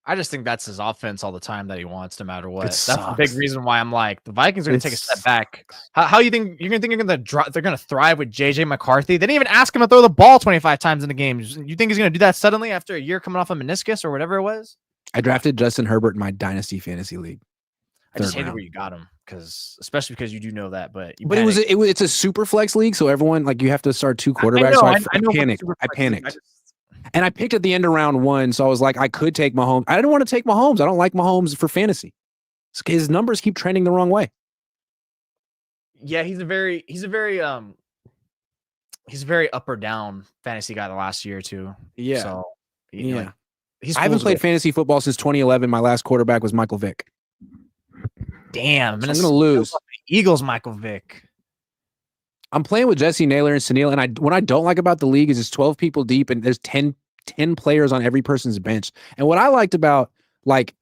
I just think that's his offense all the time that he wants, no matter what. That's the big reason why I'm like, the Vikings are going to take a step back. How you think they're going to thrive with JJ McCarthy? They didn't even ask him to throw the ball 25 times in the game. You think he's going to do that suddenly after a year coming off a meniscus or whatever it was? I drafted Justin Herbert in my dynasty fantasy league. I just hated where you got him especially because you do know that, but it's a super flex league, so everyone like you have to start 2 quarterbacks. I panicked. I panicked. And I picked at the end of round 1, so I was like, I could take Mahomes. I didn't want to take Mahomes. I don't like Mahomes for fantasy. His numbers keep trending the wrong way. Yeah, he's a very up or down fantasy guy the last year or two. Yeah. So yeah. I haven't played fantasy football since 2011. My last quarterback was Michael Vick. Damn, so I'm gonna lose. Eagles, Michael Vick. I'm playing with Jesse Naylor and Sunil, and what I don't like about the league is it's 12 people deep, and there's 10 players on every person's bench. And what I liked about fantasy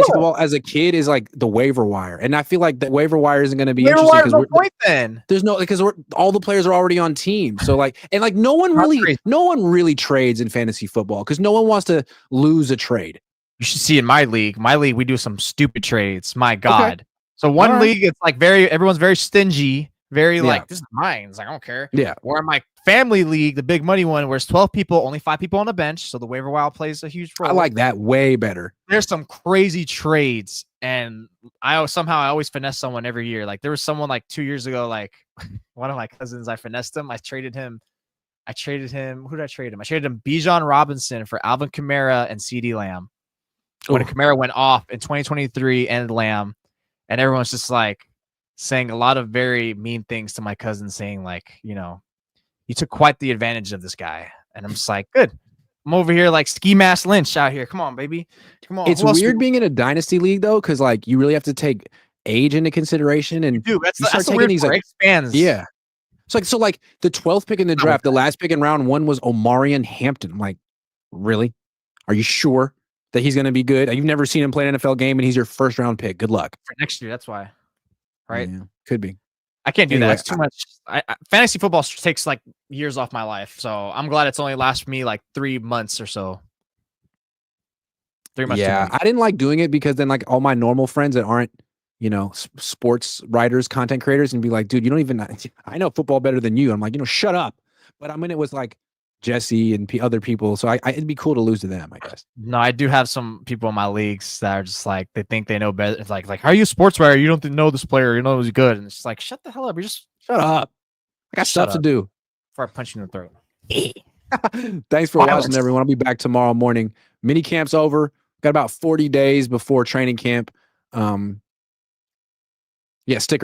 football as a kid is like the waiver wire, and I feel like the waiver wire isn't going to be interesting because there's no because all the players are already on teams. So no one really trades in fantasy football because no one wants to lose a trade. You should see in my league. My league, we do some stupid trades. My God. Okay. So one league, it's like everyone's very stingy. Very like, this is mine. It's like, I don't care. Yeah. Or in my family league, the big money one, where it's 12 people, only 5 people on the bench. So the waiver wire plays a huge role. I like that way better. There's some crazy trades. And I always finesse someone every year. Like there was someone like 2 years ago, like one of my cousins, I finessed him. I traded him. Who did I trade him? I traded him Bijan Robinson for Alvin Kamara and CeeDee Lamb. When Kamara went off in 2023 and Lamb. And everyone's just like, saying a lot of very mean things to my cousin, saying like, you took quite the advantage of this guy. And I'm just like, good. I'm over here like ski mask Lynch out here. Come on, baby. Come on. It's weird being in a dynasty league though, because like you really have to take age into consideration, and that's the weird these like expands. Yeah. So like the 12th pick in the draft, the last pick in round 1 was Omarion Hampton. I'm like, really? Are you sure that he's going to be good? You've never seen him play an NFL game, and he's your first round pick. Good luck for next year. That's why. Right? Yeah, could be. I can't do that. It's too much. Fantasy football takes like years off my life, so I'm glad it's only lasted me like 3 months or so. 3 months. Yeah, I didn't like doing it because then like all my normal friends that aren't, sports writers, content creators, and be like, dude, you don't even. I know football better than you. I'm like, shut up. But I'm in it with like Jesse and other people, so it'd be cool to lose to them, I guess. No, I do have some people in my leagues that are just like they think they know better. It's like how are you a sports writer? You don't know this player. You know he's good, and it's just like shut the hell up. You just shut up. I got stuff to do before I punch you in the throat. Thanks for watching, everyone. I'll be back tomorrow morning. Mini camp's over. Got about 40 days before training camp. Stick